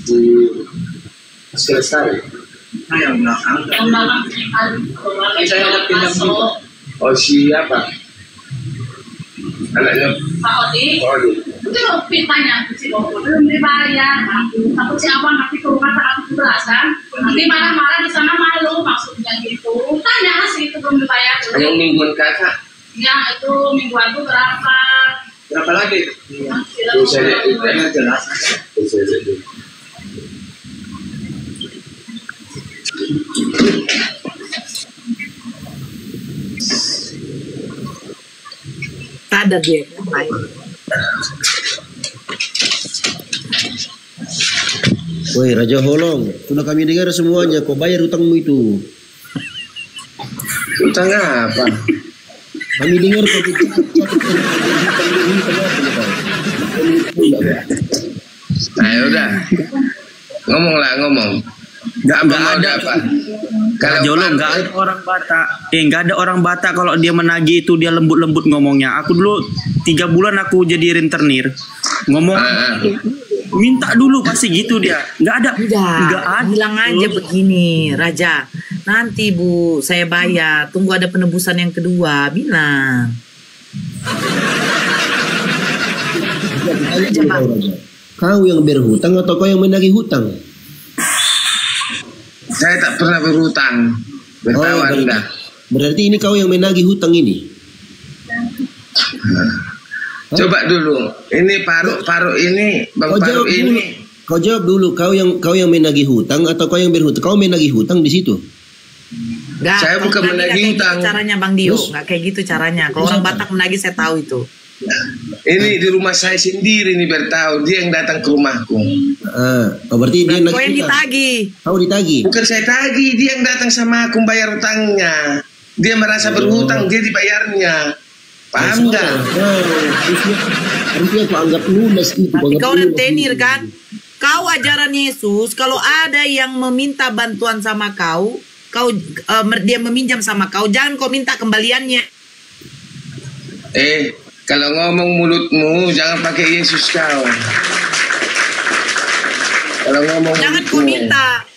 Di selesai. Nah, yang belakang. Saya lihat pinjam juga. Oh siapa? Anaknya Pak Odi. Pak Odi. Itu pintanya si Bobo belum dibayar. Takut si abang nanti ke rumah tak belasan. Nanti marah-marah di sana malu maksudnya gitu. Tanya sih itu belum dibayar. Yang mingguan kakak. Ya itu mingguan itu berapa? Berapa lagi? Bisa lihat itu Jelas. Bisa lihat itu. Ada dia. Woi Raja Holong, sudah kami dengar semuanya. Kau bayar hutangmu itu. Utang apa? Kami dengar kau Nah udah. Ngomong. Nggak ada apa? Kalau Jolo nggak ada orang Batak. Nggak ada orang Batak kalau dia menagih itu dia lembut-lembut ngomongnya. Aku dulu 3 bulan aku jadi rentenir. Ngomong minta dulu pasti gitu dia. Nggak ada. Nggak ada. Bilang aja begini, Raja. Nanti Bu, saya bayar. Tunggu ada penebusan yang kedua. Bilang. Kau yang berhutang atau kau yang menagih hutang? Saya tak pernah berhutang. Bertawan dah. Berarti ini kau yang menagih hutang ini? Coba dulu. Ini Paruk ini, Bang Paruk ini. Kau jawab dulu. Kau yang menagih hutang atau kau yang berhutang? Kau menagih hutang di situ? Nggak, Saya bukan menagih hutang. Gitu caranya Bang Dio, nggak kayak gitu caranya. Kalau orang Batak menagih saya tahu itu. Ini di rumah saya sendiri nih bertahu. Dia yang datang ke rumahku. Berarti dia kau yang ditagih. Kau ditagih? Bukan saya tagih, dia yang datang sama aku bayar hutangnya. Dia merasa berhutang, dia dibayarnya. Paham nggak? Harusnya aku anggap lunas itu. Tapi kau rentenir kan? Kau ajaran Yesus, kalau ada yang meminta bantuan sama kau dia meminjam sama kau, jangan kau minta kembaliannya. Kalau ngomong mulutmu jangan pakai Yesus kau. Kalau ngomong jangan kau minta.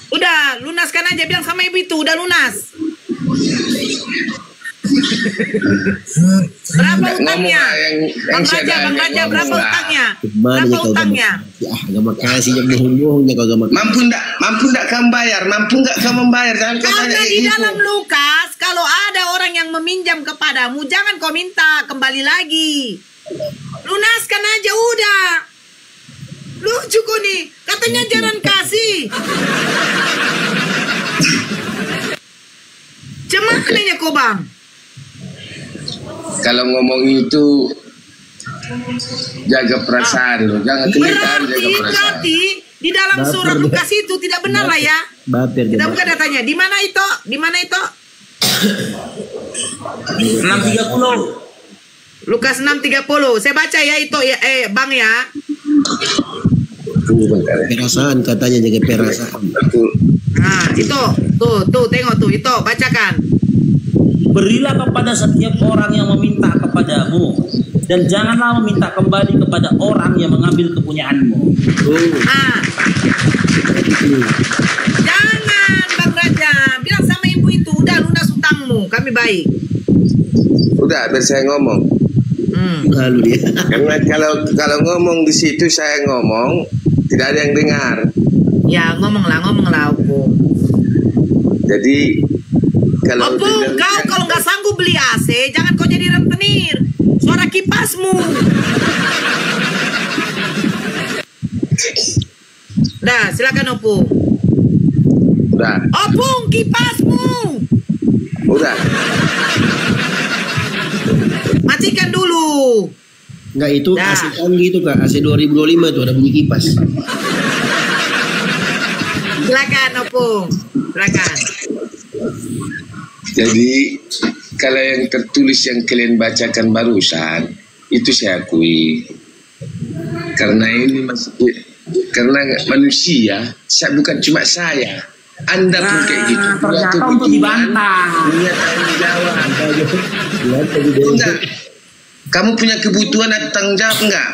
Udah lunaskan aja, bilang sama ibu itu udah lunas. Berapa utangnya? Bang Raja berapa utangnya? Berapa utangnya? Gak makasih yang bohong-bohongnya kau gak makasih. Mampu nggak kamu bayar? Mampu nggak kamu membayar? Jangan kau tanya Karena di gitu. dalam Lukas, kalau ada orang yang meminjam kepadamu, jangan kau minta kembali lagi. Lunaskan aja udah. Lucu kok nih, katanya jalan kasih. Cemaknanya kok Bang? Kalau ngomong itu jaga perasaan lo, jangan kelihatan jaga perasaan. Berarti di dalam surat Lukas itu tidak benar lah ya. Kita buka datanya. Di mana itu? Di mana itu? 630. Lukas 6:30. Saya baca ya itu ya, Bang ya. Perasaan katanya, jaga perasaan. Nah, itu. Tuh, tengok tuh, itu bacakan. Berilah kepada setiap orang yang meminta kepadamu, dan janganlah meminta kembali kepada orang yang mengambil kepunyaanmu. Jangan Bang Raja, bilang sama ibu itu udah lunas utangmu, kami baik. Udah, biar saya ngomong. Lalu dia. Karena kalau ngomong di situ saya ngomong tidak ada yang dengar. Ya ngomonglah Opung. Jadi kalau Opung, kau kalau nggak sanggup beli AC, jangan kau jadi rentenir. Suara kipasmu. Dah, silakan Opung. Udah. Opung, kipasmu. Udah. Matikan dulu. Enggak, itu AC canggih itu Kak, AC 2025 itu ada bunyi kipas. Silakan Opung, silakan. Jadi kalau yang tertulis yang kalian bacakan barusan itu saya akui. Karena ini karena manusia, bukan cuma saya. Anda pun kayak gitu. Ternyata untuk dibantah. Punya tanggung jawab. Kamu punya kebutuhan atau tanggung jawab enggak?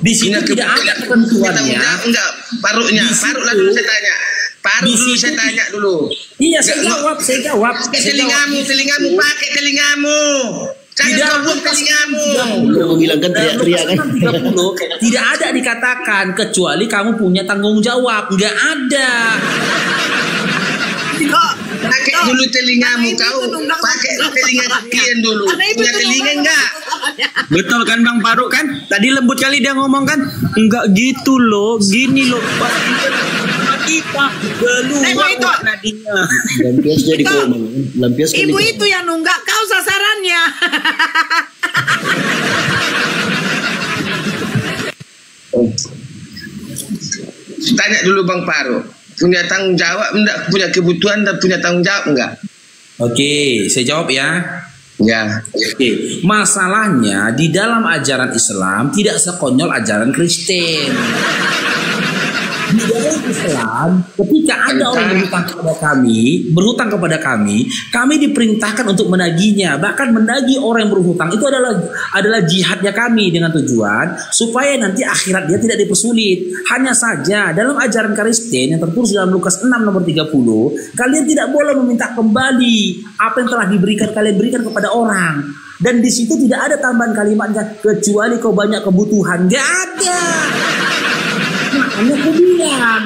Di situ tidak ada ketentuannya. Enggak, paruknya. Paruk lah dulu saya tanya. Paruk dulu saya tanya dulu. Iya, saya jawab. Pakai telingamu, pakai telingamu. Jangan kau telingamu. Kamu bilang kan teriak-teriak kan. 30 tidak ada dikatakan kecuali kamu punya tanggung jawab. Enggak ada. Pakai dulu telingamu kau. Pakai telinga kalian dulu. Punya telinga enggak? Betul kan Bang Faruk kan? Tadi lembut kali dia ngomong kan? Enggak gitu loh, gini loh. Pas kita keluar nadinya. Lampias jadi komang. Lampias Ibu itu yang nunggak, kau sasarannya. Tanya dulu Bang Faruk. Punya tanggung jawab enggak? Punya kebutuhan dan punya tanggung jawab enggak? Oke, saya jawab ya. Ya. Oke, masalahnya di dalam ajaran Islam tidak sekonyol ajaran Kristen. Di dalam Islam, ketika ada orang berhutang kepada kami diperintahkan untuk menagihnya. Bahkan menagih orang yang berhutang itu adalah jihadnya kami dengan tujuan supaya nanti akhirat dia tidak dipersulit. Hanya saja dalam ajaran Kristen yang tertulis dalam Lukas 6 nomor 30, kalian tidak boleh meminta kembali apa yang telah kalian berikan kepada orang. Dan di situ tidak ada tambahan kalimatnya kecuali kau banyak kebutuhan. Gak ada. Makanya aku bilang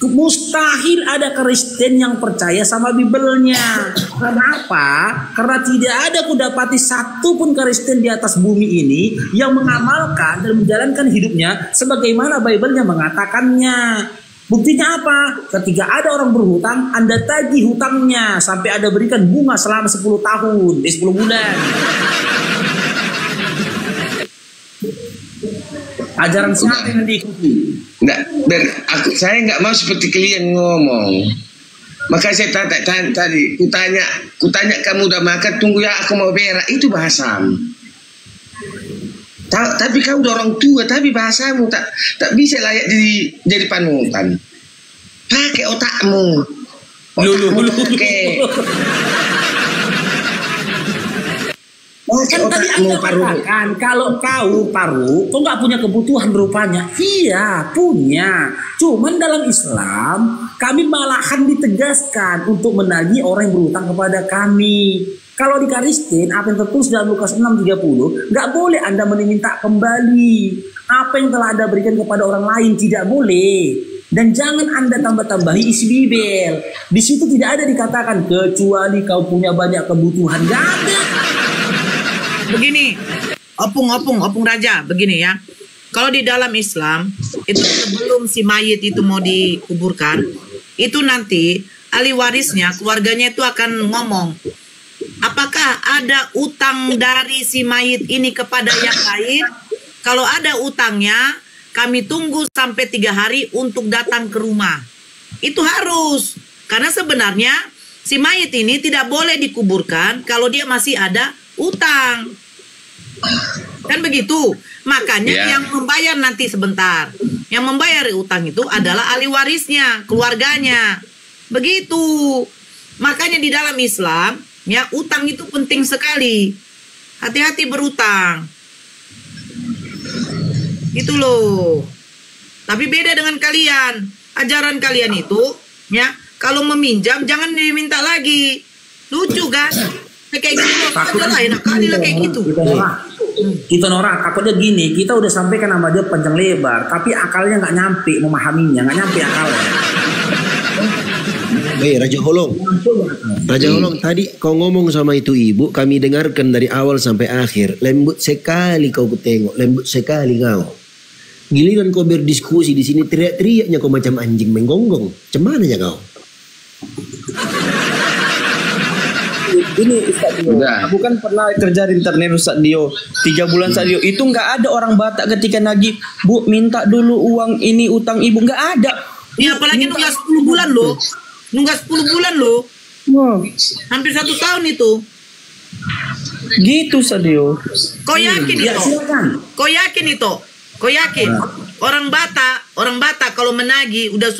mustahil ada Kristen yang percaya sama Bibelnya. Kenapa? Karena tidak ada kudapati satu pun Kristen di atas bumi ini yang mengamalkan dan menjalankan hidupnya sebagaimana Bibelnya mengatakannya. Buktinya apa? Ketika ada orang berhutang, Anda tagih hutangnya sampai Anda berikan bunga selama 10 tahun, 10 bulan. Ajaran siapa yang diikuti? Saya nggak mau seperti kalian ngomong. Maka saya tanya tadi, kutanya kamu udah makan, tunggu ya aku mau berak. Itu bahasamu. Tapi kau udah orang tua, tapi bahasamu tak bisa layak jadi panutan. Pakai otakmu. Pakai. Kan tadi Anda katakan kalau kau nggak punya kebutuhan rupanya. Iya, punya. Cuman dalam Islam kami malahan ditegaskan untuk menagih orang yang berhutang kepada kami. Kalau di Kristen, apa yang tertulis dalam Lukas 6:30, nggak boleh Anda meminta kembali apa yang telah Anda berikan kepada orang lain, tidak boleh. Dan jangan Anda tambah-tambahi isi Bibel. Di situ tidak ada dikatakan kecuali kau punya banyak kebutuhan. Nggak ada. Begini, opung Raja, begini ya. Kalau di dalam Islam, itu sebelum si mayit itu mau dikuburkan, itu nanti ahli warisnya, keluarganya itu akan ngomong, apakah ada utang dari si mayit ini kepada yang lain? Kalau ada utangnya, kami tunggu sampai 3 hari untuk datang ke rumah. Itu harus. Karena sebenarnya si mayit ini tidak boleh dikuburkan kalau dia masih ada utang. Kan begitu. Makanya yang membayar nanti sebentar, yang membayar utang itu adalah ahli warisnya, keluarganya. Begitu. Makanya di dalam Islam, ya, utang itu penting sekali. Hati-hati berutang. Itu loh. Tapi beda dengan kalian. Ajaran kalian itu, ya, kalau meminjam jangan diminta lagi. Lucu kan? Kayak gitu loh. Aja lah, enak kali lah kayak gitu. Kita norak, takutnya gini, kita udah sampaikan sama dia panjang lebar, tapi akalnya nggak nyampe memahaminya, nggak nyampe akalnya. Raja Holong, tadi kau ngomong sama itu ibu, kami dengarkan dari awal sampai akhir. Lembut sekali kau tengok, lembut sekali kau. Giliran kau berdiskusi di sini teriak-teriaknya kau macam anjing menggonggong. Cemana ya kau? Ini Ustaz Dio, aku kan pernah kerja di internet Ustaz Dio 3 bulan Ustaz Dio. Itu nggak ada orang Batak ketika nagih, Bu minta dulu uang ini utang ibu, nggak ada. Iya, apalagi nunggak 10 bulan loh. Nunggak 10 bulan loh. Wow. Hampir 1 tahun itu. Gitu Ustaz Dio. Kau yakin Ya, itu? silakan. Kau yakin itu? Kau yakin? Orang Batak kalau menagih udah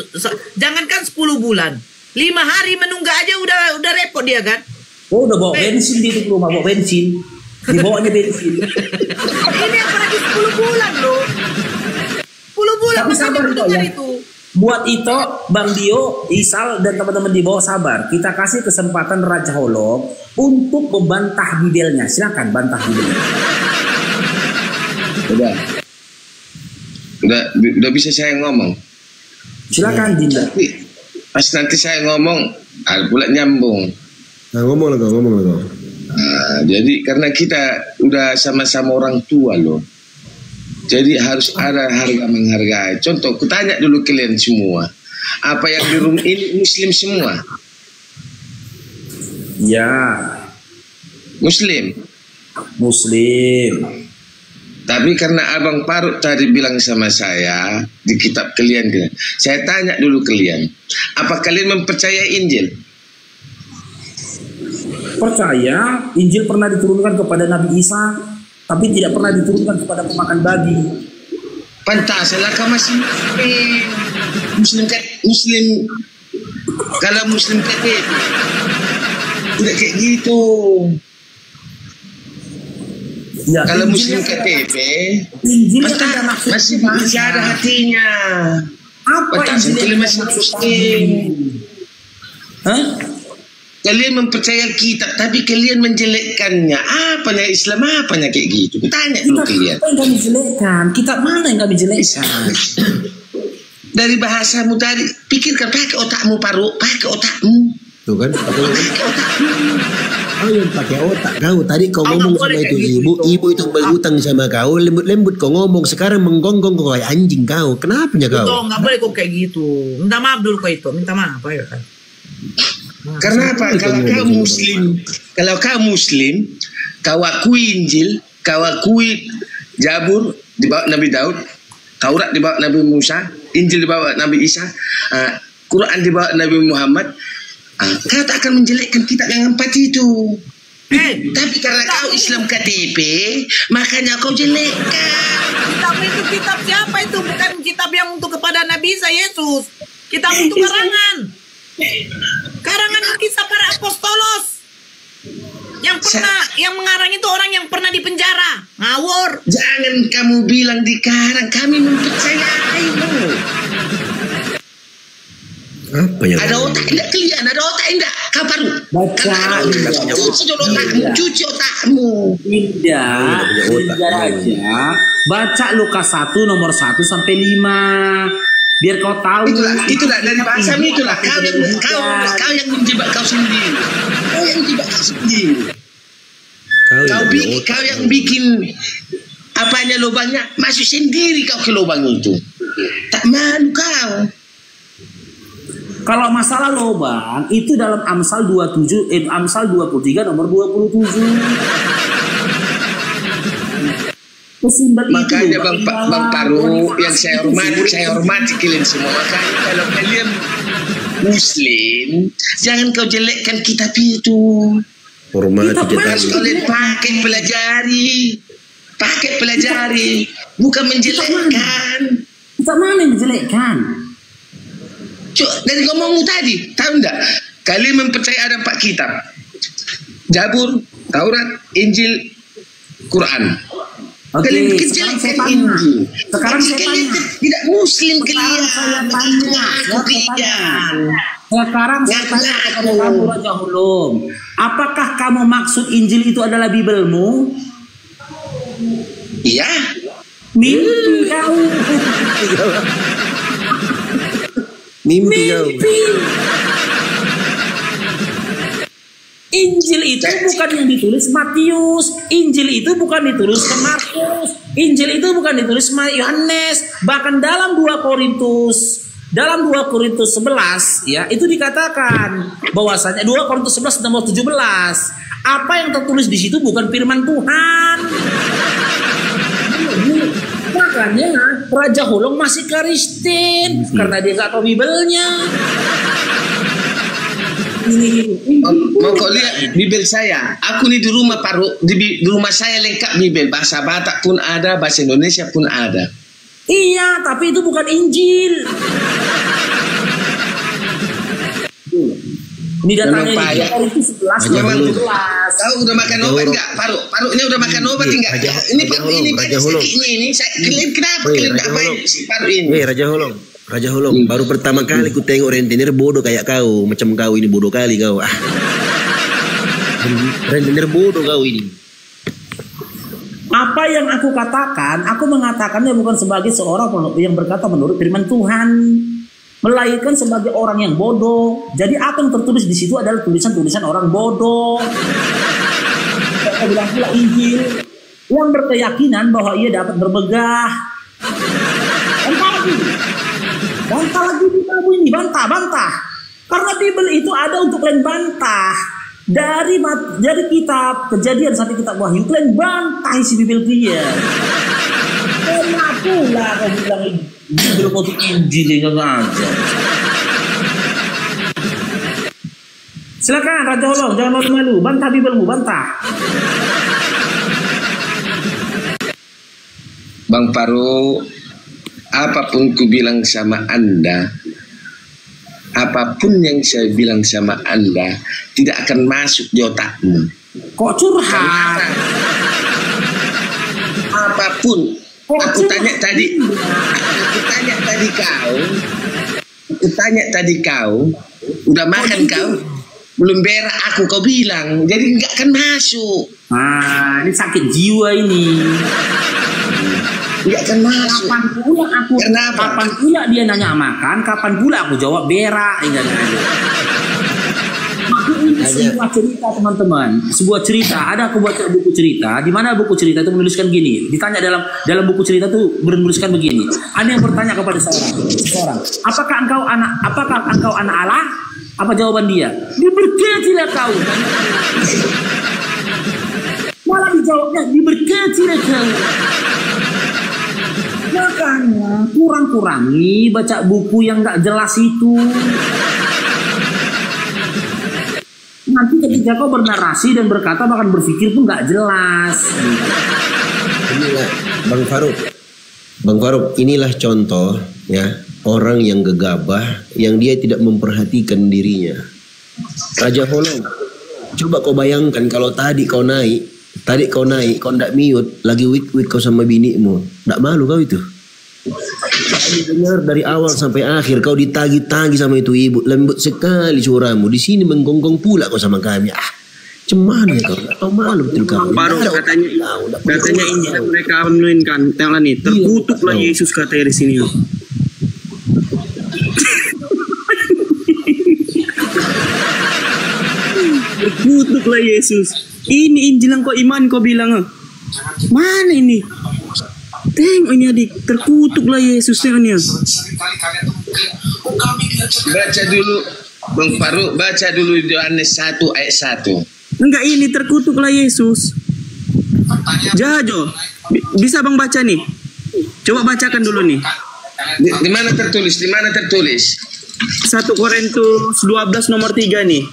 jangankan 10 bulan. 5 hari menunggak aja udah repot dia kan? Oh, udah bawa bensin di rumah, bawa bensin. Dibawanya bensin. Ini apalagi 10 bulan loh. 10 bulan Tapi makanya sabar, aku Ito, dengar ya. itu. Buat Ito, Bang Dio, Isal, dan teman-teman di bawah sabar. Kita kasih kesempatan Raja Holong untuk membantah bibelnya. Silakan bantah bibelnya. Udah bisa saya ngomong. Silakan Dinda. Tapi pas nanti saya ngomong, pula nyambung. Nah, ngomong lah kau. Jadi karena kita udah sama-sama orang tua loh. Jadi harus ada harga menghargai. Contoh, kutanya dulu kalian semua. Apa yang di rumah ini Muslim semua? Ya, Muslim. Muslim. Tapi karena Abang Paruk tadi bilang sama saya di kitab kalian, saya tanya dulu kalian, apa kalian mempercayai Injil? Percaya Injil pernah diturunkan kepada Nabi Isa, tapi tidak pernah diturunkan kepada pemakan babi. Pantaslah kau masih Muslim. Kalau Muslim KTP tidak kayak gitu. Ya, Kalau Injil Muslim KTP Injil yang ada maksud masih ada hatinya. Apa Pantas Injil kalian yang masih maksud Muslim. Hah? Kalian mempercayai kitab, tapi kalian menjelekkannya. Apanya Islam, apanya kayak gitu? Tanya dulu kalian. Apa yang kami jelekkan? Kitab mana yang kami jelekkan? Dari bahasamu tadi, pikirkan, pakai otakmu Paruk, pakai otakmu. Tuh kan? Pakai otakmu. Kau yang pakai otak kau. Tadi kau ngomong sama itu ibu. Ibu itu berhutang sama kau. Lembut-lembut kau ngomong. Sekarang menggonggong kau kayak anjing kau. Kenapanya kau? Itu nggak boleh kok kayak gitu. Minta maaf dulu kok itu. Minta maaf. Ayo. Karena apa? Kalau kau Muslim, kau akui Injil, kau akui Zabur dibawa Nabi Daud, Taurat dibawa Nabi Musa, Injil dibawa Nabi Isa, Quran dibawa Nabi Muhammad, kau tak akan menjelekkan kitab yang empat itu. Tapi karena kau Islam KTP, makanya kau jelekkan. Kitab itu kitab siapa itu? Bukan kitab yang untuk kepada Nabi Isa Yesus. Kitab itu karangan. Karangan kisah para apostolos. Yang mengarang itu orang yang pernah dipenjara. Ngawur. Jangan kamu bilang dikarang, kami mempercayaimu. Apa yang Ada otak enggak kalian? Ada otak enggak? Kau baru. Baca. Cuci dulu otakmu, cuci otakmu. Indah, aja. Baca Lukas 1 nomor 1 sampai 5. Biar kau tahu. Itulah dari bahasamu itulah. Kau yang menjebak kau sendiri. Kau yang menjebak kau sendiri. Kau yang bikin apanya lubangnya, masuk sendiri kau ke lubang itu. Tak malu kau. Kalau masalah lubang itu dalam Amsal 23 nomor 27. Makanya Bang Paruk yang saya hormati kalian semua. Makanya kalau kalian Muslim, jangan kau jelekkan kitab itu. hormati Harus kalian pakai pelajari, bukan menjelekkan. Kita mana yang menjelekkan? Dari ngomongmu tadi, tahu enggak? Kalian mempercayai ada 4 kitab. Zabur, Taurat, Injil, Quran. Oke, Kalian sekarang saya kejelekkan tanya. Injil. Sekarang saya Kalian tanya. tidak Muslim Sekarang saya tanya. Sekarang saya tanya kepada kamu Raja Hulum. Apakah kamu maksud Injil itu adalah Bibelmu? Iya. Mimpi kau. Mimpi kau. Injil itu bukan yang ditulis Matius. Injil itu bukan ditulis ke Markus. Injil itu bukan ditulis Yohanes. Bahkan dalam 2 Korintus 11 ya, itu dikatakan bahwasanya 2 Korintus 11 nomor 17, apa yang tertulis di situ bukan firman Tuhan. Makanya Raja Hulung masih Kristen karena dia gak tahu Bibelnya. Mau kau lihat Bibel saya? Aku nih di rumah Paruk, di rumah saya lengkap Bibel. Bahasa Batak pun ada, bahasa Indonesia pun ada. Iya, tapi itu bukan Injil. Ini datanya Memang ini payah. dari itu 11 Memang 12. Tahu udah makan obat enggak? Paru-parunya udah makan obat enggak? Ini banyak sakit ini. Kenapa kalian enggak baik si paru ini? Raja Holong, baru pertama kali ku tengok rentenir bodoh kayak kau, macam kau ini bodoh kali kau. Rentenir bodoh kau ini. Apa yang aku katakan, aku mengatakannya bukan sebagai seorang yang berkata menurut firman Tuhan, melainkan sebagai orang yang bodoh. Jadi apa yang tertulis di situ adalah tulisan-tulisan orang bodoh. Saya bilang pula Injil yang berkeyakinan bahwa ia dapat berbegah. Bantah lagi di kamu ini, bantah. Karena Bible itu ada untuk kalian bantah. Dari kitab Kejadian sampai kitab Wahyu, kalian bantah isi Bible dia. Kenapa lah kau bilang Bible untuk Injil yang aja. Silakan Raja Holong, jangan malu-malu, bantah Biblemu, bantah. Bang Paru, apapun ku bilang sama Anda, apapun yang saya bilang sama Anda tidak akan masuk di otakmu. Kok curhat? Apapun. Aku tanya tadi kau, udah makan kau? Belum berak aku kau bilang, jadi nggak akan masuk. Ini sakit jiwa ini. Nggak akan masuk. Kapan pula aku? Kenapa? Kapan pula dia nanya makan? Kapan pula aku jawab berak? Ini sebuah cerita teman-teman. Sebuah cerita. Ada aku baca buku cerita. Di mana buku cerita itu menuliskan gini. Ditanya dalam buku cerita itu menuliskan begini. Ada yang bertanya kepada seorang. Apakah engkau anak Allah? Apa jawaban dia? Diberkatilah kau. Malah dijawabnya diberkatilah kau. Makanya kurang-kurangi baca buku yang nggak jelas itu. Nanti ketika kau bernarasi dan berkata bahkan berpikir pun nggak jelas. Inilah Bang Faruk, inilah contoh ya orang yang gegabah yang dia tidak memperhatikan dirinya. Raja Holong, coba kau bayangkan kalau tadi kau naik, kau ndak mute, lagi wik kau sama binimu, ndak malu kau itu? Dengar dari awal sampai akhir kau ditagi-tagi sama itu ibu, lembut sekali suaramu. Di sini menggonggong pula kau sama kami. Cuman ya kau, kau malu betul kau. Baru katanya ini mereka menuinkan, tengoklah nih, terkutuklah Yesus katanya di sini. Terkutuklah Yesus. Ini Injil yang kau iman kau bilang. Mana ini? Tengok ini adik, terkutuklah Yesus tengoknya. Baca dulu Bang Faru, baca dulu Yohanes 1 ayat 1. Enggak, ini terkutuklah Yesus. Jajo, bisa Bang baca nih? Coba bacakan dulu nih. Di mana tertulis? 1 Korintus 12 nomor 3 nih.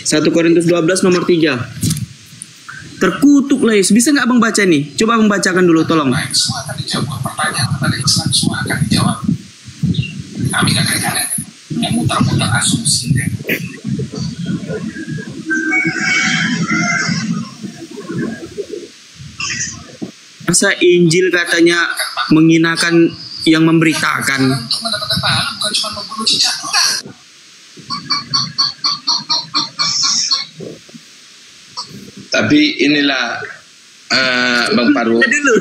1 Korintus 12 nomor 3. Terkutuklah Yesus. Bisa nggak Abang baca nih? Coba Abang bacakan dulu, tolong. Semua akan dijawab. Pertanyaan Islam semua akan dijawab. Kami kadang-kadang yang mutar-mutar asumsi. Masa Injil katanya menghinakan yang memberitakan? Untuk mendapatkan pahala bukan cuma membunuh cicak. Tapi inilah Bang Paru. Baca dulu.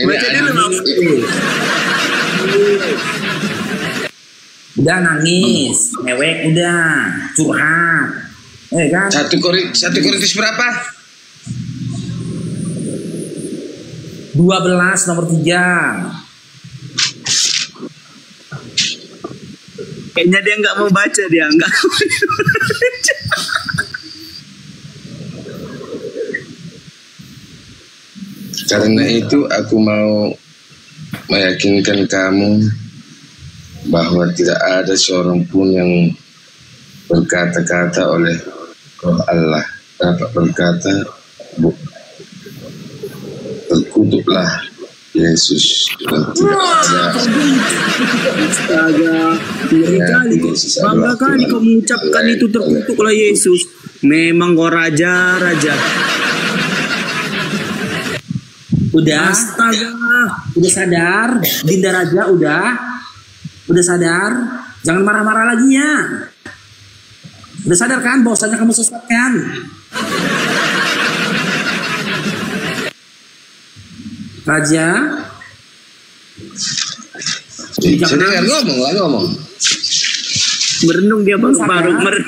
Baca dulu Bang. Udah nangis, mewek udah, curhat. Kan? 1 Korintus berapa? 12 nomor 3. Kayaknya dia nggak mau baca, dia nggak. Karena itu aku mau meyakinkan kamu bahwa tidak ada seorang pun yang berkata-kata oleh Roh Allah dapat berkata terkutuklah Yesus tidak ada. Astaga, bangga kali kau mengucapkan itu, terkutuklah Yesus. Memang kau raja. Udah? Astaga. Udah sadar? Dinda Raja udah sadar? Jangan marah-marah lagi ya. Udah sadar kan bahwasanya kamu sesat kan? Raja? Sedang ngomong. Merenung dia baru merenung.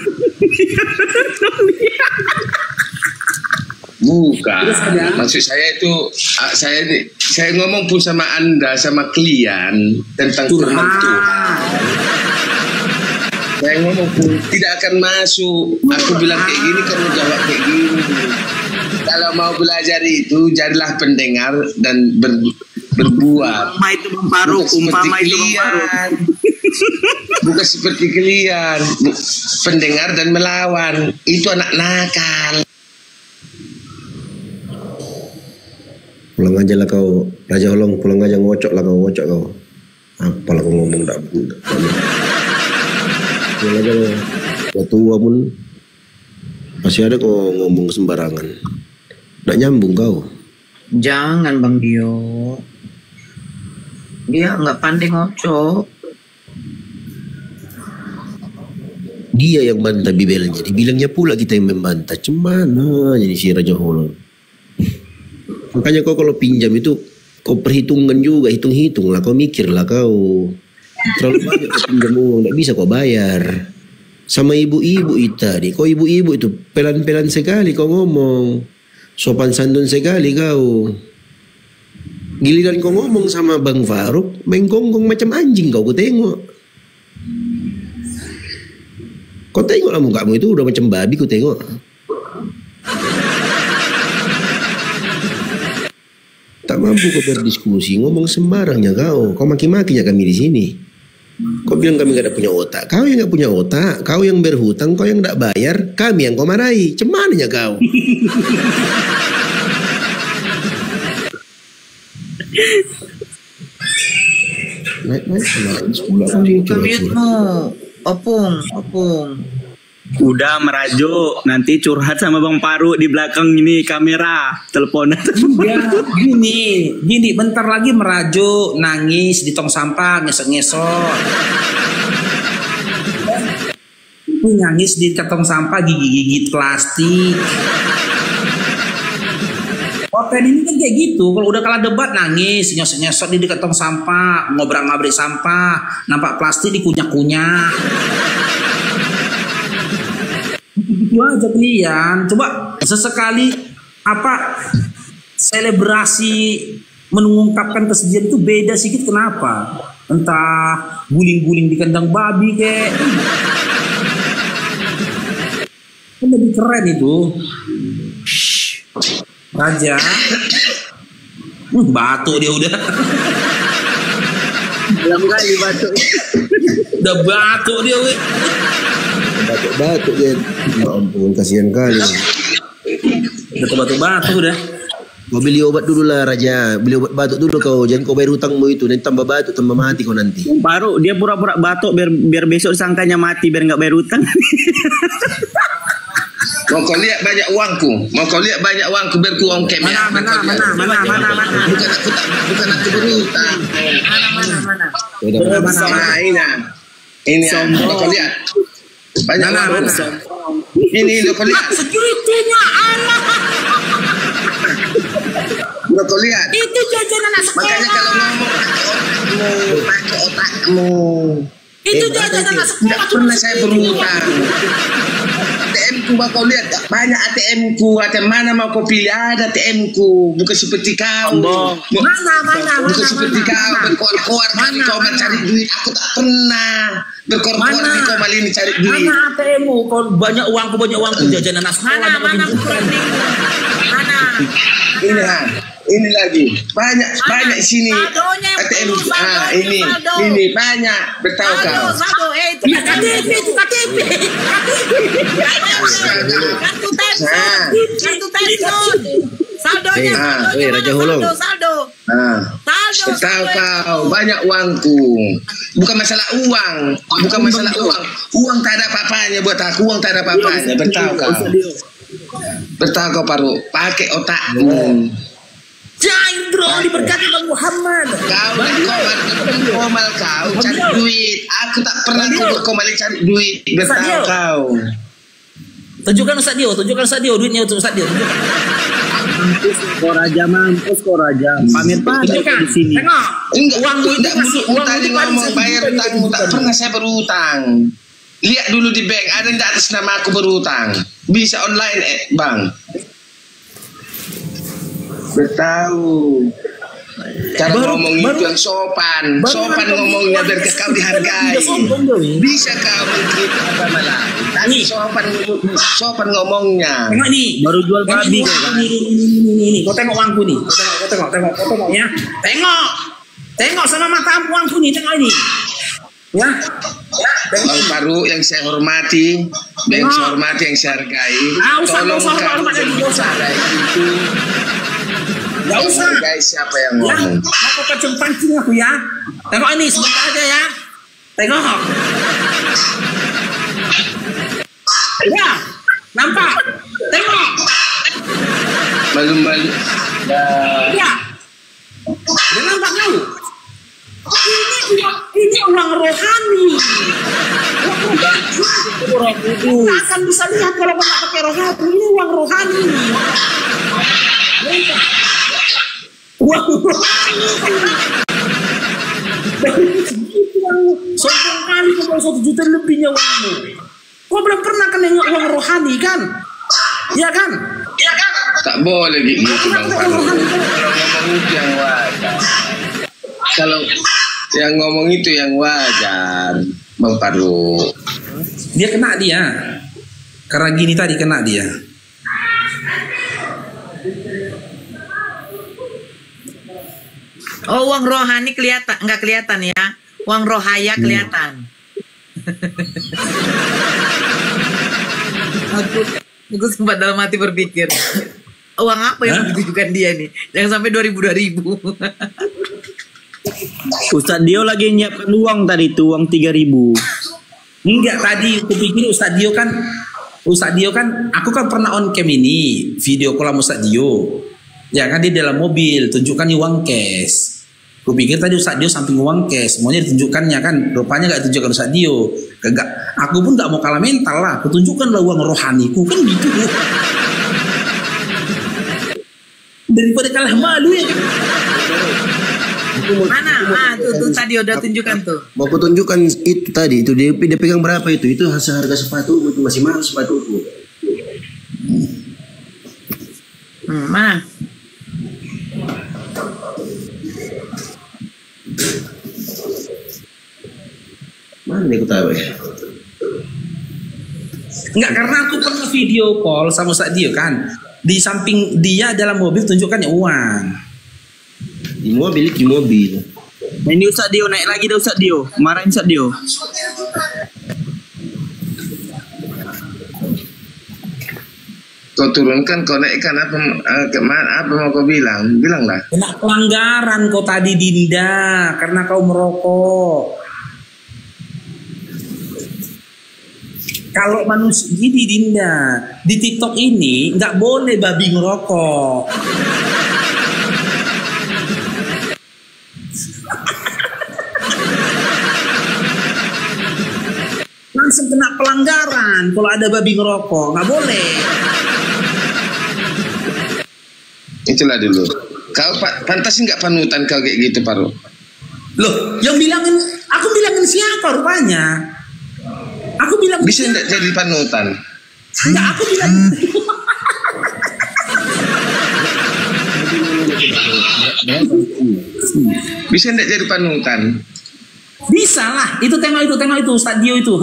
Bukan. Maksud saya itu saya ngomong pun sama Anda, sama klien tentang firman Tuhan. Saya ngomong pun tidak akan masuk. Aku bilang kayak gini, kamu jawab kayak gini. Kalau mau belajar itu jadilah pendengar dan berbuat. Umpama itu Bang Faruk. Bukan seperti kalian, pendengar dan melawan. Itu anak nakal. Pulang aja lah kau, Raja Holong, pulang aja ngocok kau. Apalah kau ngomong dak. Pulang aja lo. Udah tua pun masih ada kau ngomong sembarangan. Nggak nyambung kau. Jangan Bang Dio. Dia nggak pandai ngocok. Dia yang bantah bibelnya, dibilangnya pula kita yang membantah. Cemana jadi si Raja Holong. Makanya kau kalau pinjam itu kau perhitungkan juga, hitung-hitung lah, kau mikir lah kau. Terlalu banyak kau pinjam uang, tidak bisa kau bayar. Sama ibu-ibu itu tadi, kau ibu-ibu itu pelan-pelan sekali kau ngomong, sopan santun sekali kau. Giliran kau ngomong sama Bang Faruk, menggonggong macam anjing kau tengok. Kau tengoklah mukamu itu udah macam babi kau tengok. Tak mampu kau berdiskusi, ngomong sembarangnya kau. Kau maki-makinya kami di sini. Kau bilang kami gak ada punya otak. Kau yang gak punya otak, kau yang berhutang, kau yang gak bayar, kami yang kau marahi. Cemananya kau. Naik sekolah kau sini curhat. Opung. Udah merajuk, nanti curhat sama Bang Faruk di belakang ini kamera, teleponan. Ya, gini, bentar lagi merajuk, nangis di tong sampah, ngesot-ngesot. Nangis di tong sampah, gigit plastik. Konten ini kan kayak gitu, kalau udah kalah debat nangis, nyesot-nyesot di dekat tong sampah, ngobrak-ngabrik sampah, nampak plastik dikunyak-kunyak. Itu aja kalian, coba sesekali selebrasi mengungkapkan kesedihan itu beda sedikit. Kenapa? Entah guling-guling di kandang babi kek, kan lebih keren itu. Raja batuk dia udah. Dalam kali batuk. Udah batuk dia weh. Batuk dia. Ya ampun, kasihan kali. Udah batuk udah. Kau beli obat dulu lah Raja. Beli obat batuk dulu kau. Jangan kau bayar hutangmu itu. Nanti tambah batuk, tambah mati kau nanti. Baru dia pura-pura batuk biar besok sangkanya mati, biar nggak bayar hutang. Mau kau lihat banyak uangku, biar ku ongkep ya. Mana. Bukan aku berhutang. Mana. Ini mau kau lihat banyak uangku. Ini lo kau lihat. Security-nya anak. Mau kau lihat. Itu jajan anak sekolah. Makanya kalau ngomong pakai otakmu. Itu jajan anak sekolah. Tidak pernah saya berhutang. ATM-ku mau kau lihat, banyak ATM-ku. ATM mana mau kau pilih, ada ATM-ku. Bukan seperti kau. Mana. Bukan seperti kau berkoar-koar kali kau mencari duit. Aku tak pernah berkoar-koar kali kau malah ini cari duit. Mana ATM-mu? Kau banyak uangku jajan anak sekolah. Mana. Ini lagi banyak sini ATM. Ini banyak, bertahu kau. Saldo, itu KTP. Kartu telepon. Saldonya. Raja Holong. Saldo. saldo. Tahu kau, banyak uangku. Bukan masalah uang, bukan masalah uang. Uang tak ada apa-apanya buat aku, uang tak ada apa-apanya. Bertahu kau. Bertahu kau Paru, pakai otakmu. Jangan bro, diberkati Bang Muhammad. Kau komal kau cari duit. Aku tak pernah kau balik cari duit. Bertahu kau. Tunjukkan Ustaz Dio, duitnya untuk Ustaz Dio. Mampus kau raja. Pamer Tunjukkan. di sini. Tengok. Enggak, Uang masih tadi ngomong bayar utangmu, tak pernah saya berutang. Lihat dulu di bank, ada yang di atas nama aku berutang. Bisa online bang. Bertahu. Cara ngomong itu yang sopan. Sopan ngomongnya biar kau dihargai. Bisa kau mengkritik agama lain. Tapi sopan ngomongnya. Tengok nih. Baru jual babi kan. Ini. Kau tengok uangku nih. Kau tengok ya. Tengok sama mata uangku nih. Tengok ini. Ya. Bang Paru yang saya hormati, yang saya hargai. Tolong kau cara itu. Gak usah. Guys, siapa yang ngomong? Aku kacung pancing aku ya. Tengok ini sebentar aja ya. Tengok. Ya, nampak. Tengok. Balum-balum. Ya. Dia nampak kau. Ini uang rohani. Kita akan bisa lihat kalau kau nggak pakai rohani. Ini uang rohani. Uang rohani. Sombong kali kau bawa 1 juta lebihnya uangmu. Kau belum pernah kena uang rohani kan? Iya kan? Tak boleh gitu Bang Paru. Kalau yang ngomong itu yang wajar Bang Paru. Dia kena dia. Karena gini tadi kena dia. Oh, uang rohani nggak kelihatan ya. Uang rohaya kelihatan. Aku sempat dalam hati berpikir, uang apa yang ditujukan dia nih? Jangan sampai 2000. Ustaz Dio lagi nyiapkan uang tadi tuh, uang 3.000. Enggak, tadi aku pikir Ustaz Dio kan aku kan pernah on cam ini video call sama Ustaz Dio. Ya kan di dalam mobil tunjukkan uang cash. Aku pikir tadi Ustaz Dio samping uang cash, maunya ditunjukkannya kan, rupanya gak ditunjukkan Ustaz Dio. Aku pun gak mau kalah mental lah, aku tunjukkanlah uang rohaniku kan gitu. Daripada kalah malu ya. Mana? Tuh tadi udah tunjukkan tuh. Mau aku tunjukkan itu tadi, itu dia pegang berapa itu? Itu harga sepatu, itu masih mahal sepatuku. Mana? Mana nih aku tahu ya? Enggak, karena aku pernah video call sama Ustaz Dio kan. Di samping dia dalam mobil tunjukkannya uang. Di mobil. Nah, ini Ustaz Dio naik lagi dah Ustaz Dio. Marahin Ustaz Dio. Kau turunkan, kau naikkan apa mau kau bilang? Bilanglah. Kena pelanggaran kau tadi Dinda karena kau merokok. Kalau manusia gini Dinda, di TikTok ini nggak boleh babi ngerokok. Langsung kena pelanggaran kalau ada babi ngerokok, nggak boleh. Itulah dulu. Kau pantas nggak panutan kau kayak gitu Paru? Loh, yang aku bilangin siapa rupanya? Aku bilang bisa enggak jadi panutan? Enggak, aku bilang. Bisa enggak jadi panutan? Bisa lah. Itu tengok itu Ustaz Dio itu,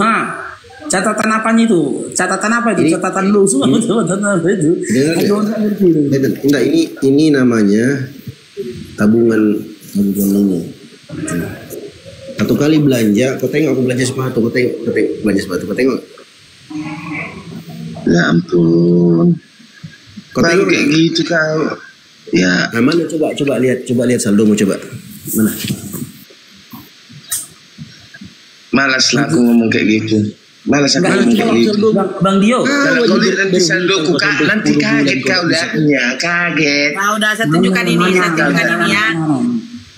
Catatan apanya itu? Catatan apa itu? Catatan lu semua catatan apa itu? Enggak, ini namanya tabungan ini. Satu kali belanja, kau tengok aku belanja sepatu, kau tengok belanja sepatu, kau tengok. Ya ampun. Kau tengok kayak gitu kau. Ya. Nah, mana coba lihat saldomu coba. Mana? Malas lah aku ngomong kayak gitu. Malas aku ngomong kayak gitu. Bang Dio. Kalau kau lihat nanti saldoku kak, nanti kaget kau lihatnya, kaget. Nah, udah saya tunjukkan ini, saya tunjukkan ini ya.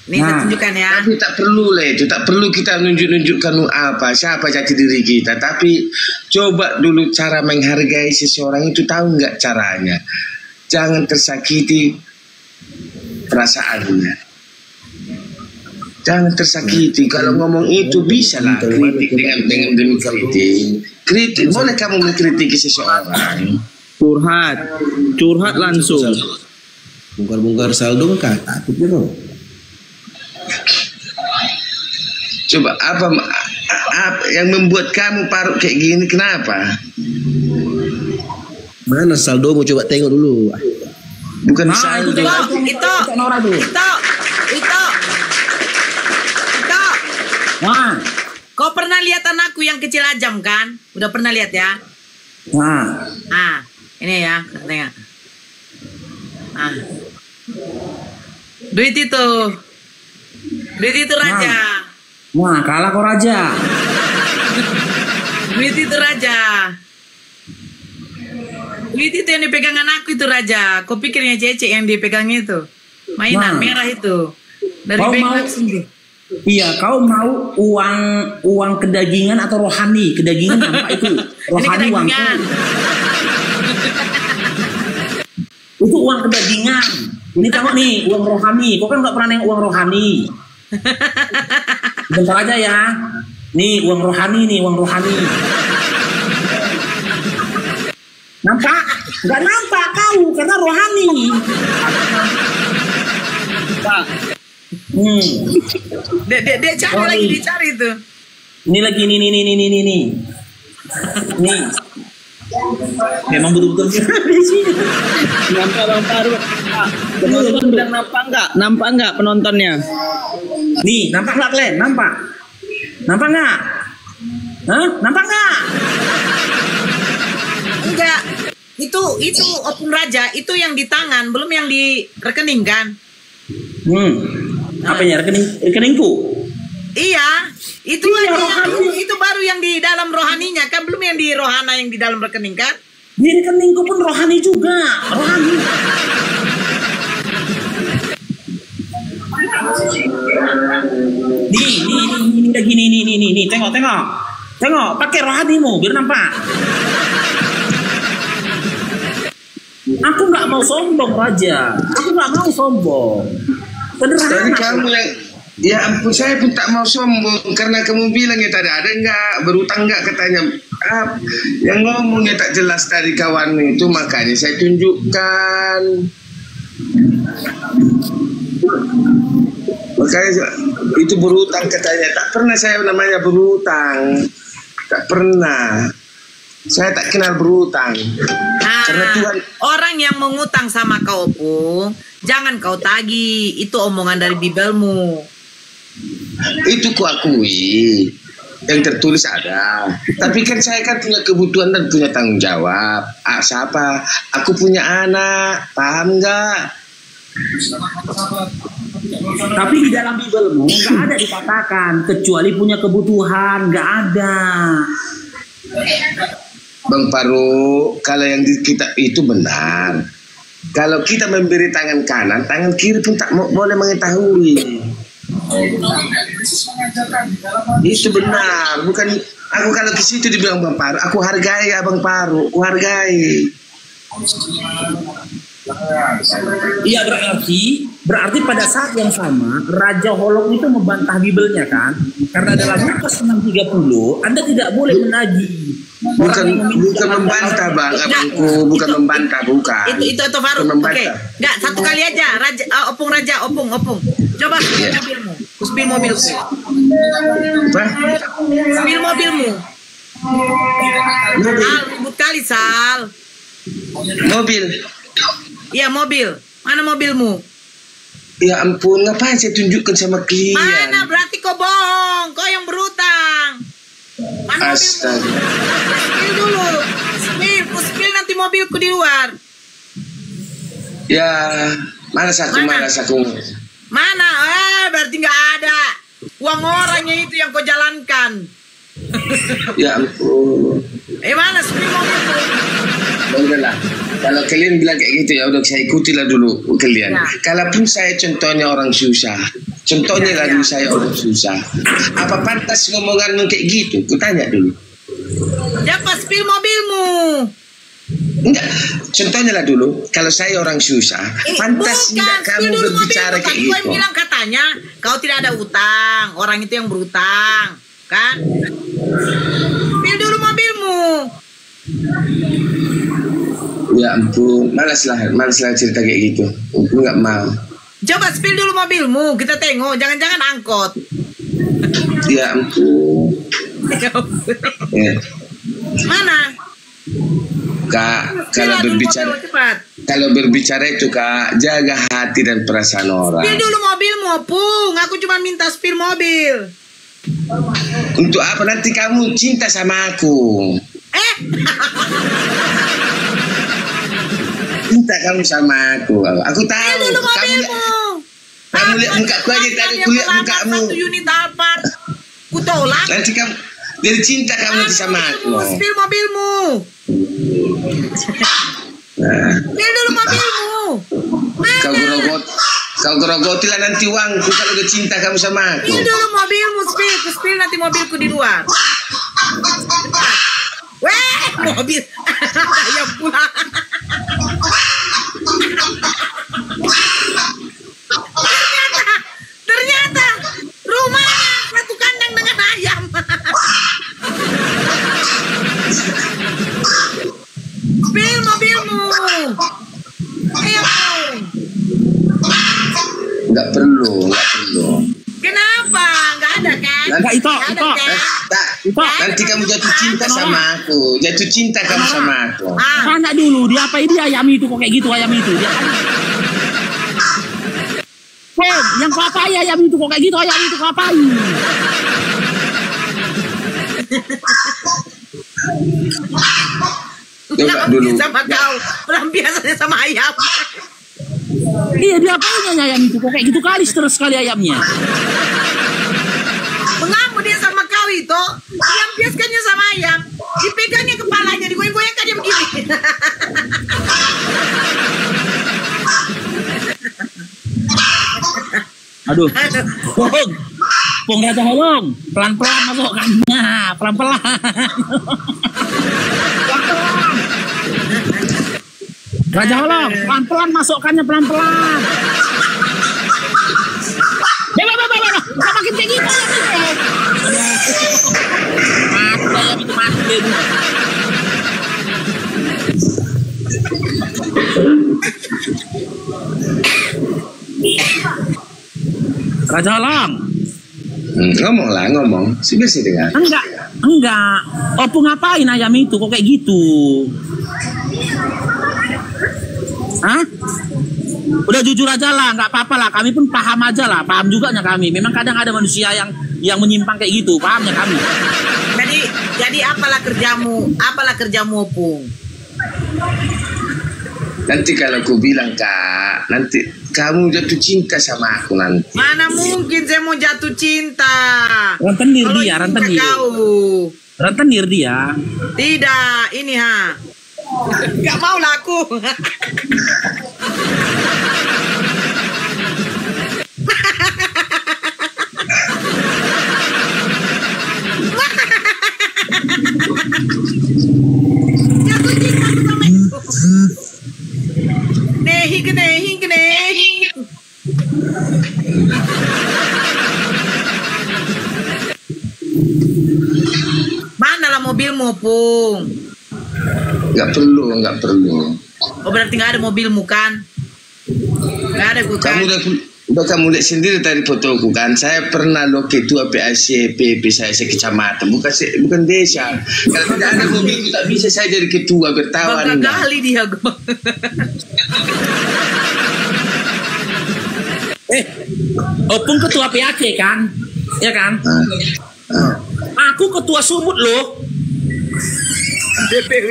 Nih saya tunjukkan ya. Tapi tak perlu lah itu, tak perlu kita nunjuk-nunjukkan apa, siapa jati diri kita. Tapi coba dulu cara menghargai seseorang itu, tahu nggak caranya? Jangan tersakiti perasaannya. Jangan tersakiti. Kalau ngomong itu bisa lah kritik dengan kritik. Kritik boleh kamu mengkritiki seseorang. Curhat langsung. Bongkar-bongkar saldo kan takut dong. Coba apa yang membuat kamu parut kayak gini? Kenapa? Mana saldo mau coba tengok dulu. Bukan saldo. Itu. Nah, Kau pernah lihat anakku yang kecil ajam kan? Udah pernah lihat ya? nah, Ini ya, tengok. Duit itu raja. nah kalah kau raja. Duit itu raja. Duit itu yang dipegang anakku itu raja. Kau pikirnya cecek yang dipegang itu? Mainan merah itu. Dari Kau bank mau- sendiri. Iya, kau mau uang kedagingan atau rohani? Kedagingan apa itu? Ini Rohani uang. kedagingan. Itu uang kedagingan. Ini tengok nih, uang rohani. Kau kan nggak pernah nengok uang rohani. Bentar aja ya. Nih uang rohani nih, uang rohani. Nampak? Nggak nampak kau karena rohani. Dia cari lagi, dicari itu. Ini lagi nih. Nih. Memang betul-betul di sini. Nampak Bang Faruk. Penonton bilang nampak nggak? Nampak nggak penontonnya? Nih, nampak nggak kalian? Nampak? Nampak nggak? Hah? Nampak nggak? Enggak. Itu opung raja, itu yang di tangan, belum yang di rekening kan? Apanya? Rekeningku? Iya, itu Iya, lagi rohani. itu baru yang di dalam rohaninya kan, belum yang di rohana yang di dalam rekening kan? Di rekeningku pun rohani juga. Rohani. Nih lagi nih. Tengok. Tengok, pakai rohanimu biar nampak. Aku nggak mau sombong raja. Aku nggak mau sombong. Tadi Sederhana. kamu yang, ya ampun, saya pun tak mau sombong karena kamu bilang ya tadi ada enggak, berutang enggak katanya. Yang ngomongnya tak jelas dari kawan itu, makanya saya tunjukkan. Makanya itu berutang katanya. Tak pernah saya namanya berutang. Tak pernah. Saya tak kenal berutang. Karena Tuhan, Orang yang mengutang sama kau Opung, jangan kau tagih. Itu omongan dari Bibelmu. itu kuakui. Yang tertulis ada. Tapi kan saya kan punya kebutuhan dan punya tanggung jawab. Siapa? Aku punya anak. Paham nggak? Tapi di dalam Bibelmu nggak ada dikatakan kecuali punya kebutuhan, nggak ada. Bang Farouk, kalau yang di kita itu benar. Kalau kita memberi tangan kanan, tangan kiri pun tak boleh mengetahui. Itu benar. Bukan aku kalau ke situ dibilang Bang Farouk, aku hargai Abang Farouk, aku hargai. Iya, berarti pada saat yang sama Raja Holok itu membantah Bibelnya kan? Karena dalam Lukas 6:30 Anda tidak boleh menagih. Bukan membantah Bang, abangku, bukan membantah, bukan. Itu Faruk. Bukan membantah. Oke, enggak, satu kali aja. Opung. Coba spill mobilmu. Spill mobilku. Apa? Spill mobilmu. Sal, ribut kali Sal. Mobil. Iya mobil. Mana mobilmu? Ya ampun, ngapain saya tunjukkan sama klien? Mana berarti kau bohong? Kau yang berutang. Mana mobilmu? Astaga. Spill dulu. Spill nanti mobilku di luar. Ya, malas aku. Mana? berarti nggak ada. Uang orangnya itu yang kau jalankan. Ya ampun. Mana spill mobilmu? Udahlah. Kalau kalian bilang kayak gitu ya udah saya ikutilah dulu kalian. Ya. Kalaupun saya contohnya orang susah, contohnya lalu saya orang susah, apa pantas ngomongan kayak gitu? Kutanya dulu. Siapa spill mobilmu? Enggak, contohnya lah dulu. Kalau saya orang susah, pantas enggak kamu berbicara kayak gitu. Kau bilang katanya kau tidak ada utang, orang itu yang berutang, kan? Spill dulu mobilmu. Ya ampun, malaslah cerita kayak gitu. Aku nggak mau. Coba spill dulu mobilmu, kita tengok. Jangan-jangan angkot. Ya ampun. Ya. Mana? Kak, Spill dulu mobilmu, cepat. kalau berbicara itu Kak, jaga hati dan perasaan orang. Spill dulu mobilmu, Pung. Aku cuma minta spill mobil. Untuk apa nanti kamu cinta sama aku? Cinta kamu sama aku. Aku tahu. Spill dulu mobilmu. Kamu lihat mukaku aja tadi, aku lihat mukamu. 1 unit Alphard. Ku tolak. Nanti kamu jadi cinta kamu nanti sama aku. Spill mobilmu. Spill dulu mobilmu. Kau gerogoti lah nanti uangku kalau udah cinta kamu sama aku. Spill dulu mobilmu, spill nanti mobilku di luar. Cepat. Weh, mobil. Ayam pulang. Ternyata rumahnya satu kandang dengan ayam. Spill mobilmu. Ayo. Nggak perlu. Kenapa? Nggak ada kan? Enggak itu. Nanti kamu jatuh cinta sama aku. Jatuh cinta kamu sama aku. Tanya dulu, diapain dia ayam itu kok kayak gitu ayam itu? Yang kau apain ayam itu kok kayak gitu ayam itu kau apain? Coba dulu. Sama kau, orang biasanya sama ayam. Iya diapain ayam itu kok kayak gitu kali stres sekali ayamnya. Mengamu dia sama kau itu, yang biasanya sama ayam, dipegangnya kepalanya, digoyang-goyangkannya begini. Aduh. Pung Raja Holong, pelan-pelan masukkannya, pelan-pelan. Raja Holong, pelan-pelan masukkannya, pelan-pelan. Kok makin kayak gitu ayam itu? Mati. Raja Holong. Ngomong. Sih dengar. Enggak. Opung ngapain ayam itu kok kayak gitu? Hah? Udah jujur aja lah, nggak apa-apa lah. Kami pun paham aja lah, paham juga nya kami. Memang kadang ada manusia yang menyimpang kayak gitu, pahamnya kami. Jadi apalah kerjamu, Opung? Nanti kalau aku bilang Kak, nanti kamu jatuh cinta sama aku nanti. Mana mungkin saya mau jatuh cinta? Rentenir Kalau dia, cinta rentenir. kau. Rentenir dia. Tidak, ini Gak mau lah aku. Jatuh cinta sama itu. Nehi. Mana lah mobilmu, Pung? Nggak perlu. Oh berarti nggak ada mobilmu kan? Nggak ada bukan? Udah kamu lihat sendiri tadi fotoku kan. Saya pernah loket itu PAC PP saya kecamatan, bukan desa. Kalau tidak ada mobil tak bisa saya jadi ketua bertawan. Bangga kali dia. Opung ketua PAC kan? Ya kan? Aku ketua sumut loh. DPW.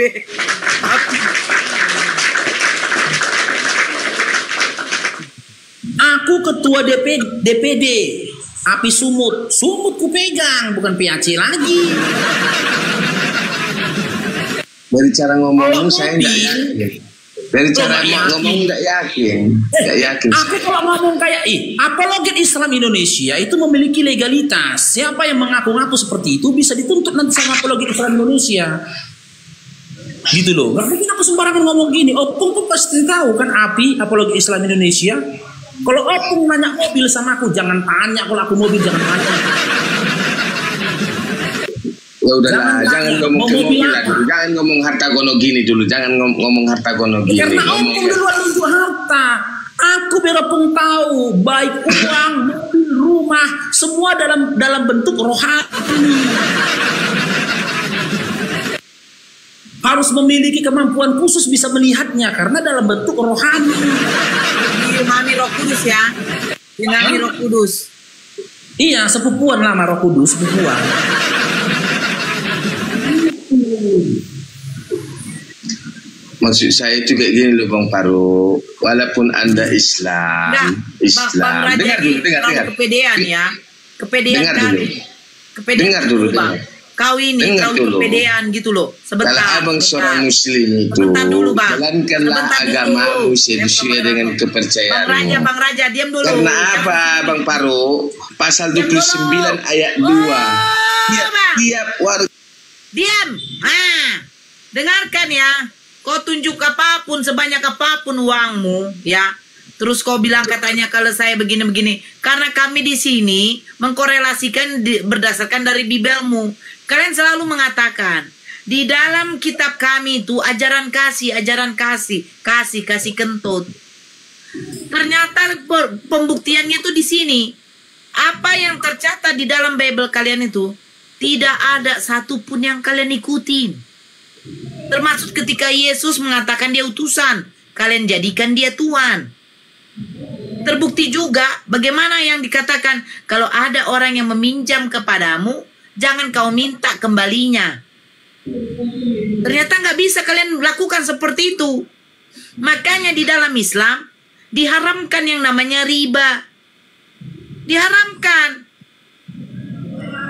Aku Aku ketua DPD. Api Sumut ku pegang, bukan PAC lagi. Dari cara ngomongmu saya nggak yakin. Dari cara ngomong nggak yakin. Aku kalau ngomong kayak apologet Islam Indonesia itu memiliki legalitas. Siapa yang mengaku-ngaku seperti itu bisa dituntut nanti sama apologet Islam Indonesia. Gitu loh. Gak mungkin aku sembarangan ngomong gini. Opung tuh pasti tahu kan Api, apologet Islam Indonesia. Kalau Opung nanya mobil sama aku, jangan tanya. Kalau aku mobil jangan tanya. Ya udahlah, jangan ngomong ke mobil dulu. Jangan ngomong harta gono gini dulu. Jangan ngomong harta gono gini. Karena Opung duluan untuk harta. Aku Opung tahu baik uang, mobil, rumah, semua dalam bentuk rohani. Harus memiliki kemampuan khusus bisa melihatnya karena dalam bentuk rohani. Diimami Roh Kudus ya. Diimami Roh Kudus. Iya, sepupuan lama Roh Kudus, sepupuan. Maksud saya itu kayak gini loh Bang Farouk. Walaupun Anda Islam. Bang Dengar dulu. Kepedean ya. Kepedean dengar kami. dulu. Kepedean Dengar dulu. Bang. Kau ini kepedean gitu loh. Sebentar. Kalau abang seorang muslim itu, dulu, Bang. jalankanlah agamamu sesuai dengan kepercayaanmu. Bang Raja, diam dulu. Karena apa Bang Farouk? Pasal 29 ayat 2. Tiap warga. Diam. Dengarkan ya. Kau tunjuk apapun, sebanyak apapun uangmu, ya. Terus kau bilang katanya kalau saya begini-begini. Karena kami di sini mengkorelasikan berdasarkan dari Bibelmu. Kalian selalu mengatakan, di dalam kitab kami itu ajaran kasih kentut. Ternyata pembuktiannya itu di sini. Apa yang tercatat di dalam Bible kalian itu, tidak ada satupun yang kalian ikutin. Termasuk ketika Yesus mengatakan dia utusan, kalian jadikan dia Tuhan. Terbukti juga bagaimana yang dikatakan kalau ada orang yang meminjam kepadamu, jangan kau minta kembalinya. Ternyata nggak bisa kalian lakukan seperti itu. Makanya di dalam Islam diharamkan yang namanya riba. Diharamkan.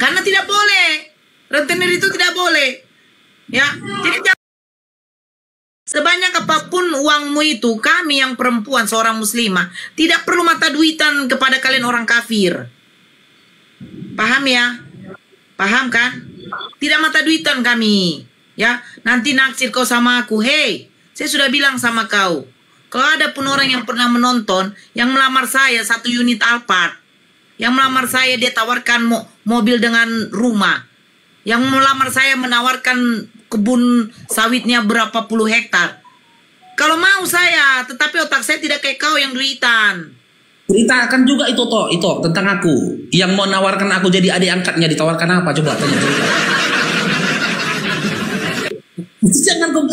Karena tidak boleh. Rentenir itu tidak boleh. Ya, jadi sebanyak apapun uangmu itu, kami yang perempuan seorang muslimah tidak perlu mata duitan kepada kalian orang kafir. Paham ya? Paham kan? Tidak mata duitan kami. Ya, nanti naksir kau sama aku. Hei, saya sudah bilang sama kau. Kalau ada pun orang yang pernah menonton, yang melamar saya 1 unit Alphard, yang melamar saya dia tawarkan mobil dengan rumah, yang melamar saya menawarkan kebun sawitnya berapa puluh hektar. Kalau mau saya, tetapi otak saya tidak kayak kau yang duitan. Ceritakan juga itu tentang aku. Yang mau nawarkan aku jadi adik angkatnya ditawarkan apa? Coba tanya.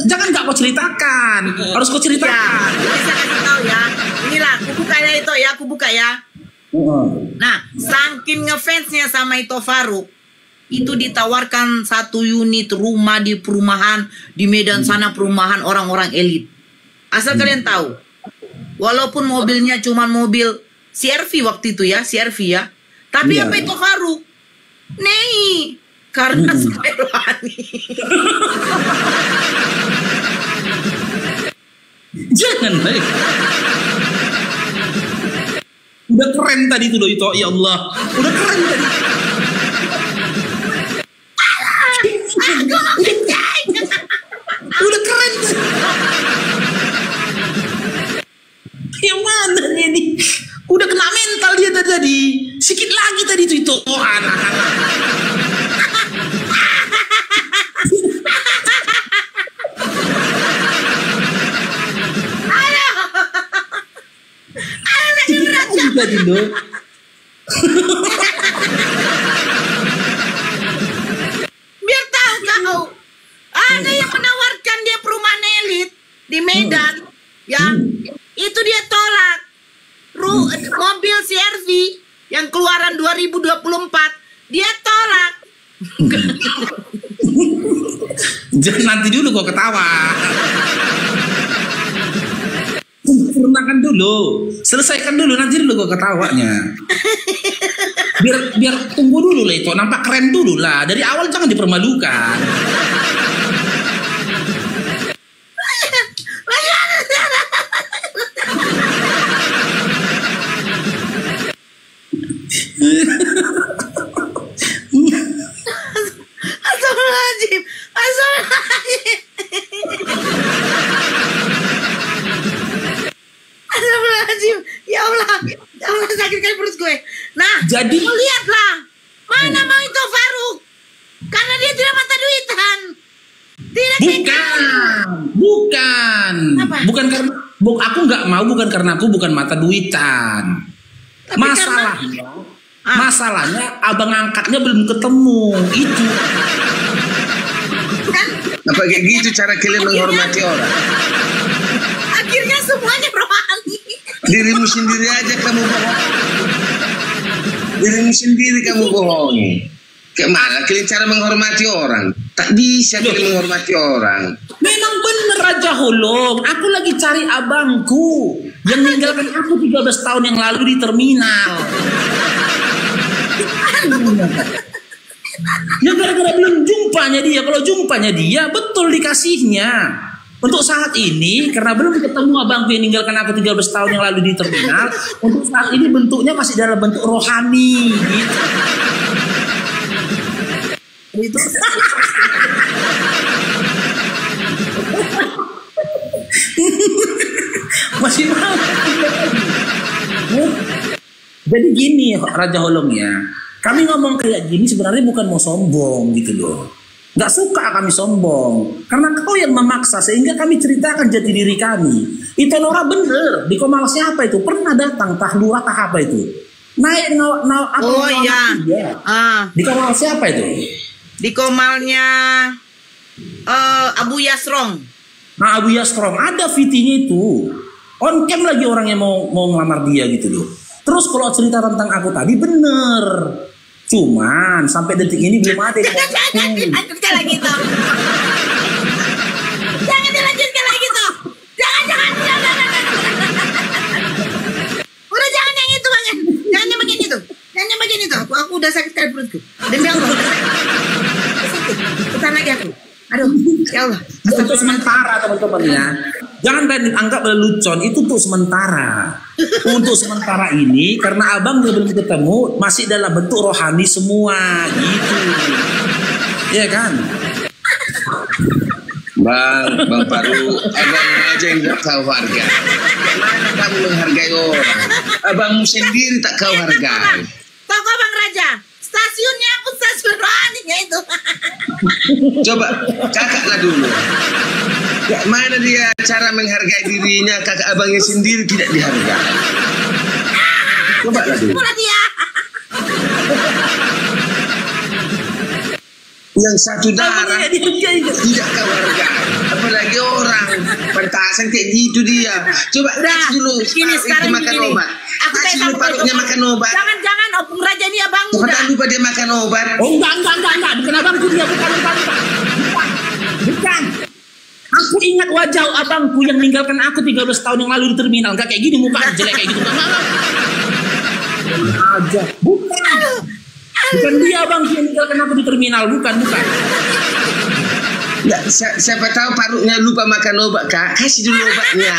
Jangan gak kau ceritakan. Harus kau ceritakan. Ya, saya kasih tahu ya. Inilah aku buka ya itu ya, aku buka ya. Nah, saking ngefansnya sama Ito Farouk, itu ditawarkan 1 unit rumah di perumahan di Medan sana, perumahan orang-orang elit. Asal kalian tahu, walaupun mobilnya cuma mobil CR-V waktu itu ya, CR-V ya. Tapi apa Ito Farouk? Nih, karena Rohani. Jangan baik. Udah keren tadi tuh itu, ya Allah. Udah keren tadi. Udah keren. Yang mana ini? Udah kena mental dia tadi. Sikit lagi tadi itu. Oh, anak-anak. Tadi dong. Biar tahu kau, ada yang menawarkan dia perumahan elit di Medan, ya, itu dia tolak. Mobil CR-V yang keluaran 2024 dia tolak. Jangan nanti dulu kok ketawa. Sempurnakan dulu, selesaikan dulu, nanti dulu gue ketawanya. Biar tunggu dulu lah itu, nampak keren dulu lah. Dari awal jangan dipermalukan. Astagfirullahaladzim. Astagfirullahaladzim. Ya Allah sakit kali perut gue. Nah, Jadi- lu lihatlah. Mana mau itu Faruk? Karena dia tidak mata duitan. Tidak kayak Bukan. Apa? Bukan karena aku nggak mau, bukan karena aku bukan mata duitan. Tapi Masalahnya abang angkatnya belum ketemu. Itu. kan Apa kayak gitu cara kalian menghormati orang? akhirnya semuanya rohani. Dirimu sendiri aja kamu bohong. Dirimu sendiri kamu bohongi. Kayak mana kalian cara menghormati orang? Tak bisa kalian menghormati orang. Memang bener Raja Holong. Aku lagi cari abangku yang meninggalkan aku 13 tahun yang lalu di terminal. Ya gara-gara belum jumpanya dia. Kalau jumpanya dia betul dikasihnya. Untuk saat ini karena belum ketemu abangku yang meninggalkan aku 13 tahun yang lalu di terminal, untuk saat ini bentuknya masih dalam bentuk rohani gitu. Itu Masih mau. Jadi gini Raja Holong ya, kami ngomong kayak gini sebenarnya bukan mau sombong gitu loh. Gak suka kami sombong, karena kau yang memaksa sehingga kami ceritakan jati diri kami. Itu Nora bener, di Komal siapa itu? Pernah datang tah lurah tah apa itu? Naik Oh iya. Di Komal siapa itu? Di Komalnya Abu Yasrong. Nah Abu Yasrong ada VT-nya itu. On cam lagi orang yang mau ngelamar dia gitu loh. Terus kalau cerita tentang aku tadi bener. Cuman sampai detik ini belum ada yang Jangan dilanjutkan lagi tuh. Jangan dilanjutkan lagi tuh. Jangan. Udah jangan yang itu banget. Jangan yang bagian itu. Jangan yang bagian itu. Aku udah sakit kali perutku. Demi Allah. Udah lagi aku. Aduh, ya Allah. untuk sementara teman-teman ya. Jangan kalian anggap lelucon, itu untuk sementara. Untuk sementara ini karena abang belum ketemu, masih dalam bentuk rohani semua gitu. Iya kan? Bang Paru, abang aja yang tak tahu harga. Mana kamu menghargai orang? Abangmu sendiri tak kau hargai. Toko Bang Raja, stasiunnya aku stasiun rohaninya itu. Coba kakaklah dulu. Ya, mana dia cara menghargai dirinya, kakak abangnya sendiri tidak dihargai. Coba lah dulu. Murah dia. Yang satu darah Abangnya dihargai. tidak kau hargai. Apalagi orang pentasan kayak gitu dia. Coba Udah, kasih dulu gini itu sekarang makan gini. obat. Aku Kasih kayak dulu tahu parutnya kalau- makan obat. Jangan Opung Raja ini abang Jangan udah. lupa dia makan obat. Oh enggak. Bukan abangku dia, bukan. Aku ingat wajah abangku yang meninggalkan aku 13 tahun yang lalu di terminal. Enggak kayak gini mukanya, jelek kayak gitu. Enggak. Aja. Bukan dia abangku yang meninggalkan aku di terminal, bukan. Ya, siapa tahu parutnya lupa makan obat, Kak. Kasih dulu obatnya.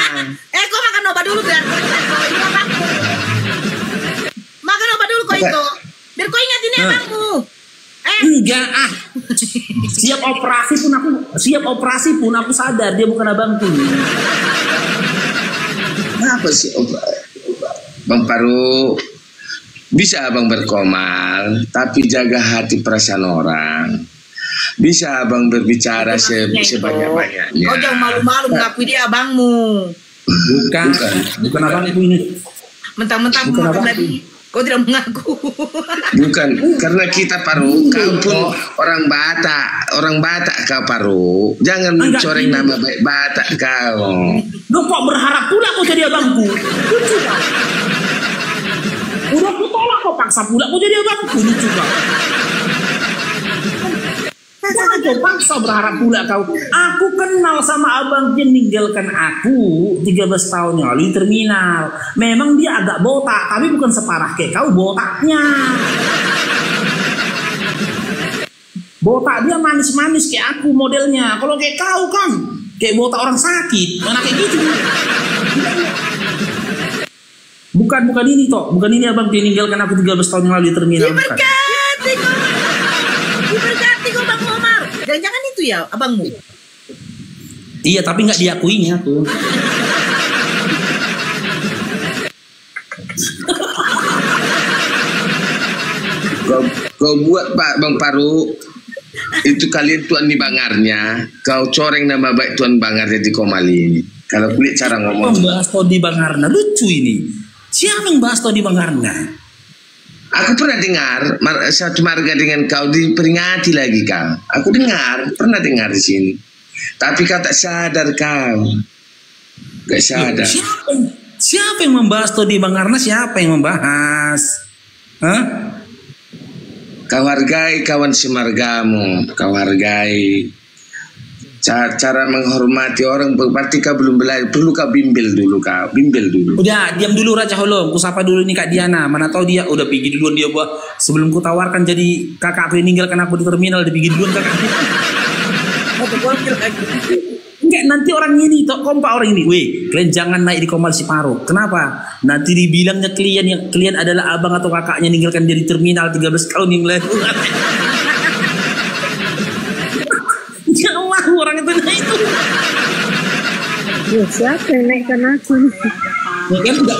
Kau makan obat dulu biar kau ingat kau ini abangmu. Makan obat dulu kau itu. Biar kau ingat ini abangmu. Enggak Siap operasi pun aku sadar dia bukan abangku. Kenapa sih Bang Paru? Bisa abang berkomal, tapi jaga hati perasaan orang. Bisa abang berbicara sebanyak-banyaknya. Kau jangan malu-malu mengakui dia abangmu. Bukan abangku ini. Mentang-mentang Bukan makan abangku. tadi. Kau tidak mengaku. Bukan, karena kita Paru, kau pun orang Batak kau Paru. Jangan Enggak, mencoreng ini. nama baik Batak kau. Lu kok berharap pula kau jadi abangku? Lucu kau. Udah aku tolak kau paksa pula kau jadi abangku. Lucu kau. Jangan kau paksa berharap pula kau. Aku kenal sama abang yang meninggalkan aku 13 tahun yang lalu di terminal. Memang dia agak botak, tapi bukan separah kayak kau botaknya. Botak dia manis-manis kayak aku modelnya. Kalau kayak kau kan, kayak botak orang sakit. Mana kayak gitu. Bukan ini toh. Bukan ini abang yang meninggalkan aku 13 tahun yang lalu di terminal. Diberkati kok Bang Omar. Jangan-jangan itu ya abangmu. Iya, tapi nggak diakuinya aku. Kau buat Pak Bang Paru itu kalian tuan di Bangarnya, kau coreng nama baik tuan Bangarnya di Komali ini. Kalau kulit cara ngomong. Bahas Todi Bangarna lucu ini. Siapa yang bahas Todi Bangarna? Aku pernah dengar satu marga dengan kau diperingati lagi kau. Aku pernah dengar di sini. Tapi kau tak sadar kau. Gak sadar. Siapa yang membahas Todi Bangarna? Siapa yang membahas? Hah? Kau hargai kawan semargamu. Kau hargai. Cara menghormati orang berarti kau belum belajar. Perlu kau bimbel dulu kau. Bimbel dulu. Udah diam dulu Raja Holong. Ku sapa dulu nih Kak Diana. Mana tahu dia udah pergi duluan dia buat. Sebelum ku tawarkan jadi kakak aku yang ninggalkan aku di terminal. Dia pergi duluan kakak. Enggak, nanti orang ini kompak orang ini. Weh, kalian jangan naik di Komal Siparo. Kenapa? Nanti dibilangnya kalian adalah abang atau kakaknya ninggalkan dia di terminal 13 tahun yang lalu. Ya Allah, orang itu naik itu. Ya, siapa yang naikkan aku nih? Ya kan enggak.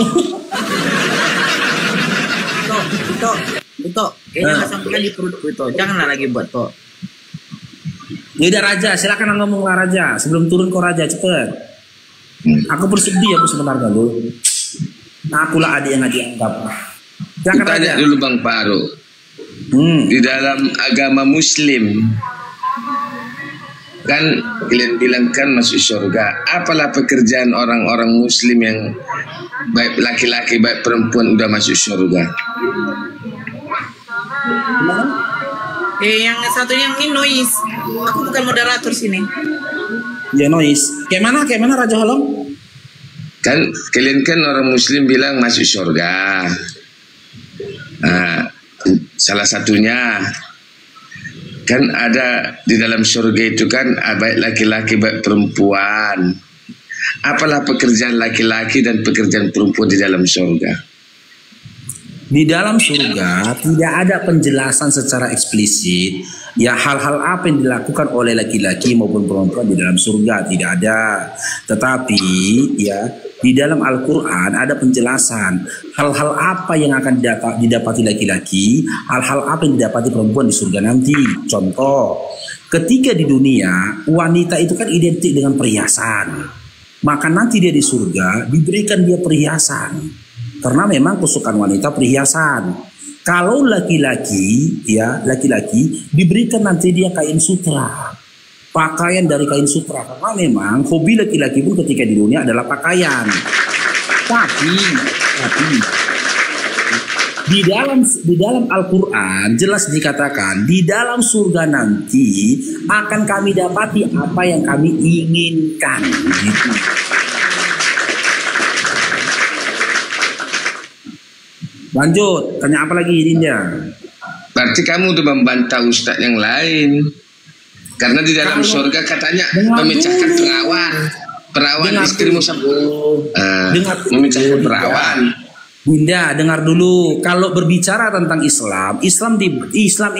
Itu kayaknya nggak sampai di perutku itu. Janganlah lagi buat toh. Ya udah Raja, silakan ngomonglah Raja. Sebelum turun kau Raja, cepet. Aku bersedih aku sebenarnya lo. Akulah adik yang dianggap. Jangan tanya dulu Bang Paru. Di dalam agama Muslim kan kalian bilang kan masuk surga. Apalah pekerjaan orang-orang Muslim yang baik laki-laki baik perempuan udah masuk surga? Yang satunya ini noise. Aku bukan moderator sini. Ya noise. Kayak mana Raja Holong? Kan kalian kan orang Muslim bilang masuk surga. Nah, salah satunya kan ada di dalam surga itu kan baik laki-laki baik perempuan. Apalah pekerjaan laki-laki dan pekerjaan perempuan di dalam surga? Di dalam surga tidak ada penjelasan secara eksplisit ya hal-hal apa yang dilakukan oleh laki-laki maupun perempuan di dalam surga, tidak ada. Tetapi ya di dalam Al-Quran ada penjelasan hal-hal apa yang akan didapati laki-laki, hal-hal apa yang didapati perempuan di surga nanti. Contoh, ketika di dunia wanita itu kan identik dengan perhiasan, maka nanti dia di surga diberikan dia perhiasan. Karena memang kesukaan wanita perhiasan. Kalau laki-laki diberikan nanti dia kain sutra, pakaian dari kain sutra. Karena memang hobi laki-laki pun ketika di dunia adalah pakaian. Tapi di dalam Al-Quran jelas dikatakan di dalam surga nanti akan kami dapati apa yang kami inginkan. Gitu. Lanjut, tanya apa lagi Dinda? Berarti kamu udah membantah ustadz yang lain. Karena di dalam surga katanya memecahkan perawan istrimu memecahkan perawan. Dinda, dengar dulu. Kalau berbicara tentang Islam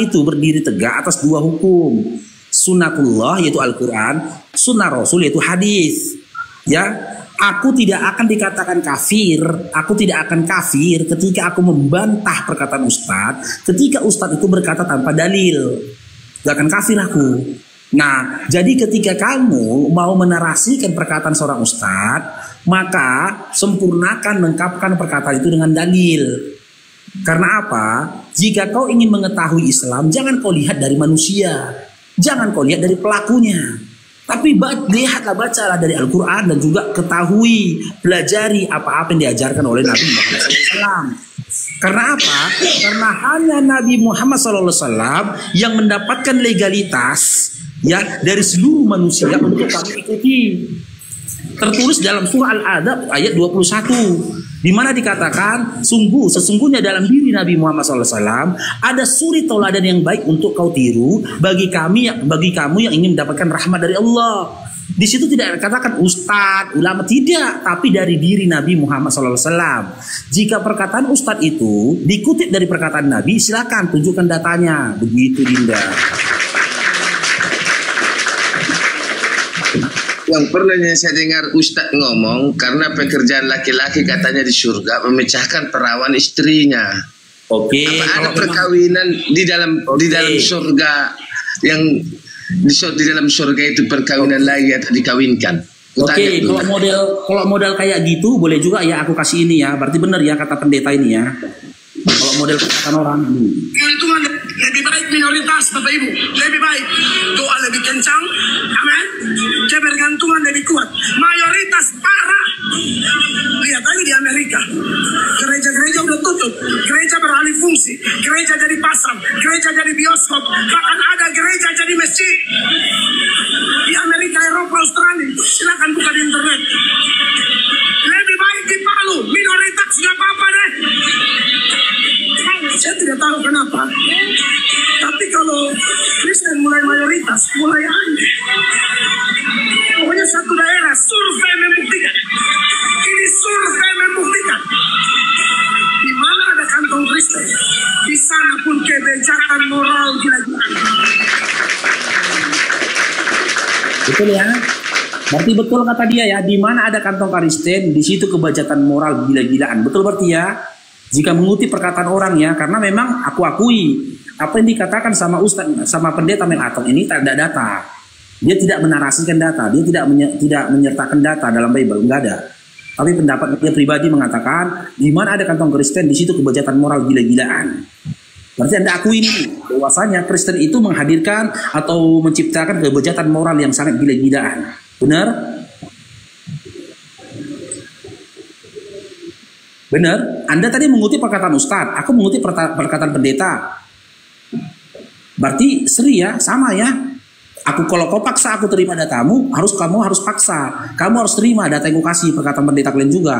itu berdiri tegak atas dua hukum. Sunnatullah yaitu Al-Quran, sunnah Rasul yaitu hadis. Ya. Aku tidak akan dikatakan kafir. Aku tidak akan kafir ketika aku membantah perkataan Ustadz. Ketika Ustadz itu berkata tanpa dalil, gak akan kafir aku. Nah, jadi ketika kamu mau menarasikan perkataan seorang Ustadz, maka sempurnakan, lengkapkan perkataan itu dengan dalil. Karena apa? Jika kau ingin mengetahui Islam, jangan kau lihat dari manusia, jangan kau lihat dari pelakunya. Tapi lihatlah, bacalah dari Al-Quran dan juga ketahui, pelajari apa-apa yang diajarkan oleh Nabi Muhammad SAW. Karena apa? Karena hanya Nabi Muhammad SAW yang mendapatkan legalitas ya dari seluruh manusia untuk kami ikuti. Tertulis dalam surah Al-Adab ayat 21, di mana dikatakan sesungguhnya dalam diri Nabi Muhammad SAW ada suri tauladan yang baik untuk kau tiru bagi kamu yang ingin mendapatkan rahmat dari Allah. Di situ tidak dikatakan ustadz, ulama, tidak, tapi dari diri Nabi Muhammad SAW. Jika perkataan ustadz itu dikutip dari perkataan Nabi, silakan tunjukkan datanya. Begitu, Dinda. Yang pernah saya dengar ustadz ngomong, karena pekerjaan laki-laki katanya di surga memecahkan perawan istrinya. Oke. Apa ada perkawinan di dalam surga yang di dalam surga itu perkawinan lagi atau dikawinkan? Oke, kalau model kayak gitu boleh juga ya aku kasih ini ya. Berarti benar ya kata pendeta ini ya. Kalau model kata orang Keuntungan lebih baik minoritas, Bapak Ibu, lebih baik, doa lebih kencang, amin. Kebergantungan lebih kuat, mayoritas parah. Lihat aja di Amerika, gereja-gereja udah tutup, gereja beralih fungsi, gereja jadi pasar, gereja jadi bioskop, bahkan ada gereja jadi masjid. Di Amerika, Eropa, Australia, silakan buka di internet. Lebih baik di Palu, minoritas gak apa-apa deh. Saya tidak tahu kenapa, tapi kalau Kristen mulai mayoritas, mulai aneh. Pokoknya satu daerah, survei membuktikan. Ini survei membuktikan. Di mana ada kantong Kristen, di sana pun kebijakan moral gila-gilaan. betul ya. Berarti betul kata dia ya, di mana ada kantong Kristen, di situ kebijakan moral gila-gilaan. Betul berarti ya. Jika mengutip perkataan orang ya, karena memang aku akui apa yang dikatakan sama Ustaz, sama pendeta Melatong ini tak ada data. Dia tidak menarasikan data, dia tidak menyertakan data dalam Bible, enggak ada. Tapi pendapat dia pribadi mengatakan di mana ada kantong Kristen, di situ kebijakan moral gila-gilaan. Berarti Anda akui ini bahwasanya Kristen itu menghadirkan atau menciptakan kebijakan moral yang sangat gila-gilaan. Benar? Benar? Anda tadi mengutip perkataan Ustadz, aku mengutip perkataan pendeta. Berarti seri ya, sama ya. Aku kalau kau paksa aku terima datamu, kamu harus paksa. Kamu harus terima data yang aku kasih, perkataan pendeta kalian juga.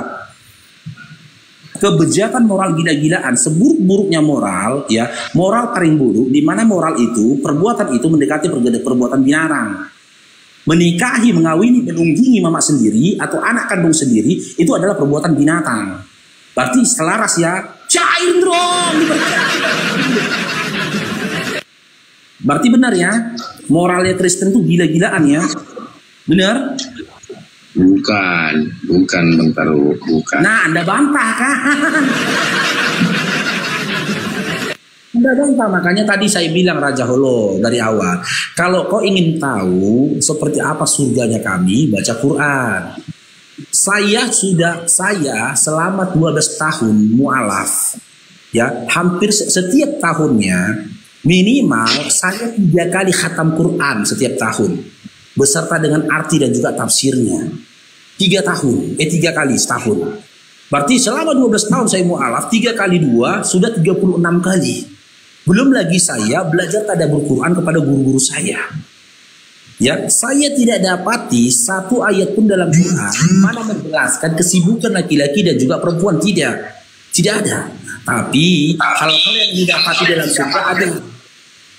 Kebijakan moral gila-gilaan, seburuk-buruknya moral, ya, moral paling buruk, di mana moral itu, perbuatan itu mendekati perbuatan binatang. Menikahi, mengawini, menunggingi mama sendiri atau anak kandung sendiri itu adalah perbuatan binatang. Berarti selaras ya, cair dong. Berarti benar ya, moralnya Kristen itu gila-gilaan ya, benar? Bukan Bang Taruh, bukan. Nah, Anda bantah kan? Anda bantah, makanya tadi saya bilang Raja Holo dari awal. Kalau kau ingin tahu seperti apa surganya kami, baca Quran. Saya selama 12 tahun mu'alaf, ya, hampir setiap tahunnya minimal saya 3 kali khatam Quran setiap tahun, beserta dengan arti dan juga tafsirnya. 3 kali setahun. Berarti selama 12 tahun saya mu'alaf, 3 kali 2 sudah 36 kali. Belum lagi saya belajar tadabbur Quran kepada guru-guru saya. Ya, saya tidak dapati satu ayat pun dalam Quran mana menjelaskan kesibukan laki-laki dan juga perempuan, tidak ada. Tapi hal-hal yang didapati dalam surga ada.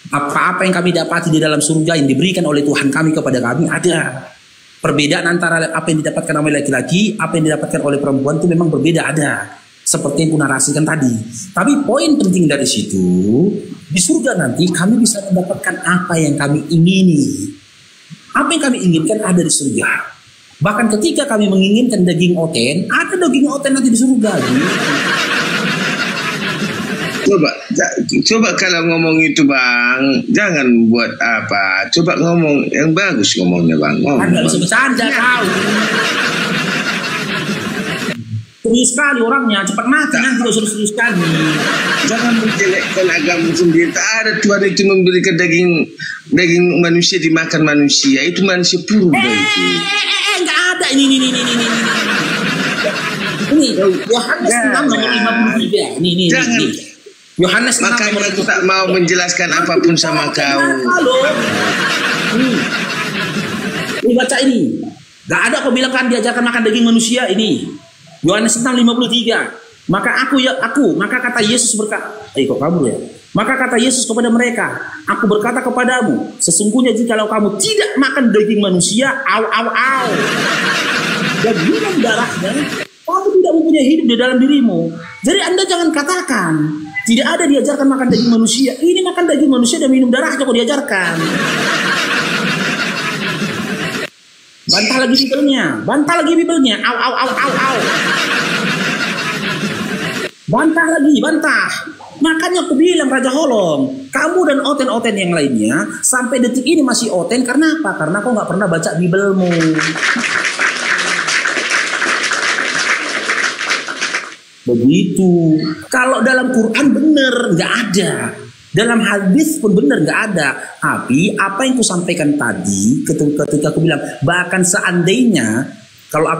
Apa-apa yang kami dapati di dalam surga yang diberikan oleh Tuhan kami kepada kami ada. Perbedaan antara apa yang didapatkan oleh laki-laki, apa yang didapatkan oleh perempuan itu memang berbeda, ada. Seperti yang aku narasikan tadi. Tapi poin penting dari situ, di surga nanti kami bisa mendapatkan apa yang kami ingini. Apa yang kami inginkan ada di surga. Bahkan ketika kami menginginkan daging oten, ada daging oten nanti di surga. Coba kalau ngomong itu Bang, jangan buat apa. Coba ngomong yang bagus ngomongnya Bang. Anda bisa bercanda kau. Serius sekali orangnya, cepat mati nanti kalau serius sekali. Jangan menjelekkan agama sendiri. Tak ada Tuhan itu memberikan daging manusia dimakan manusia. Itu manusia purba itu. Enggak ada ini. Ini Yohanes 6 nomor 53. Nih. Yohanes 6 Makanya nomor aku tak mau menjelaskan apapun sama kau. Ini baca ini. Gak ada kau bilang kan diajarkan makan daging manusia ini. Yohanes 6:53. Maka maka kata Yesus berkata, kok kamu ya? Maka kata Yesus kepada mereka, aku berkata kepadamu, sesungguhnya jikalau kamu tidak makan daging manusia, dan minum darahnya, kamu tidak mempunyai hidup di dalam dirimu. Jadi Anda jangan katakan tidak ada diajarkan makan daging manusia. Ini makan daging manusia dan minum darahnya kok diajarkan. Bantah lagi Bibelnya. Au. Bantah. Makanya aku bilang Raja Holong, kamu dan oten-oten yang lainnya sampai detik ini masih oten karena apa? Karena kau nggak pernah baca Bibelmu. Begitu. Kalau dalam Quran bener nggak ada. Dalam hadis pun benar nggak ada. Tapi apa yang ku sampaikan tadi ketika aku bilang bahkan seandainya kalau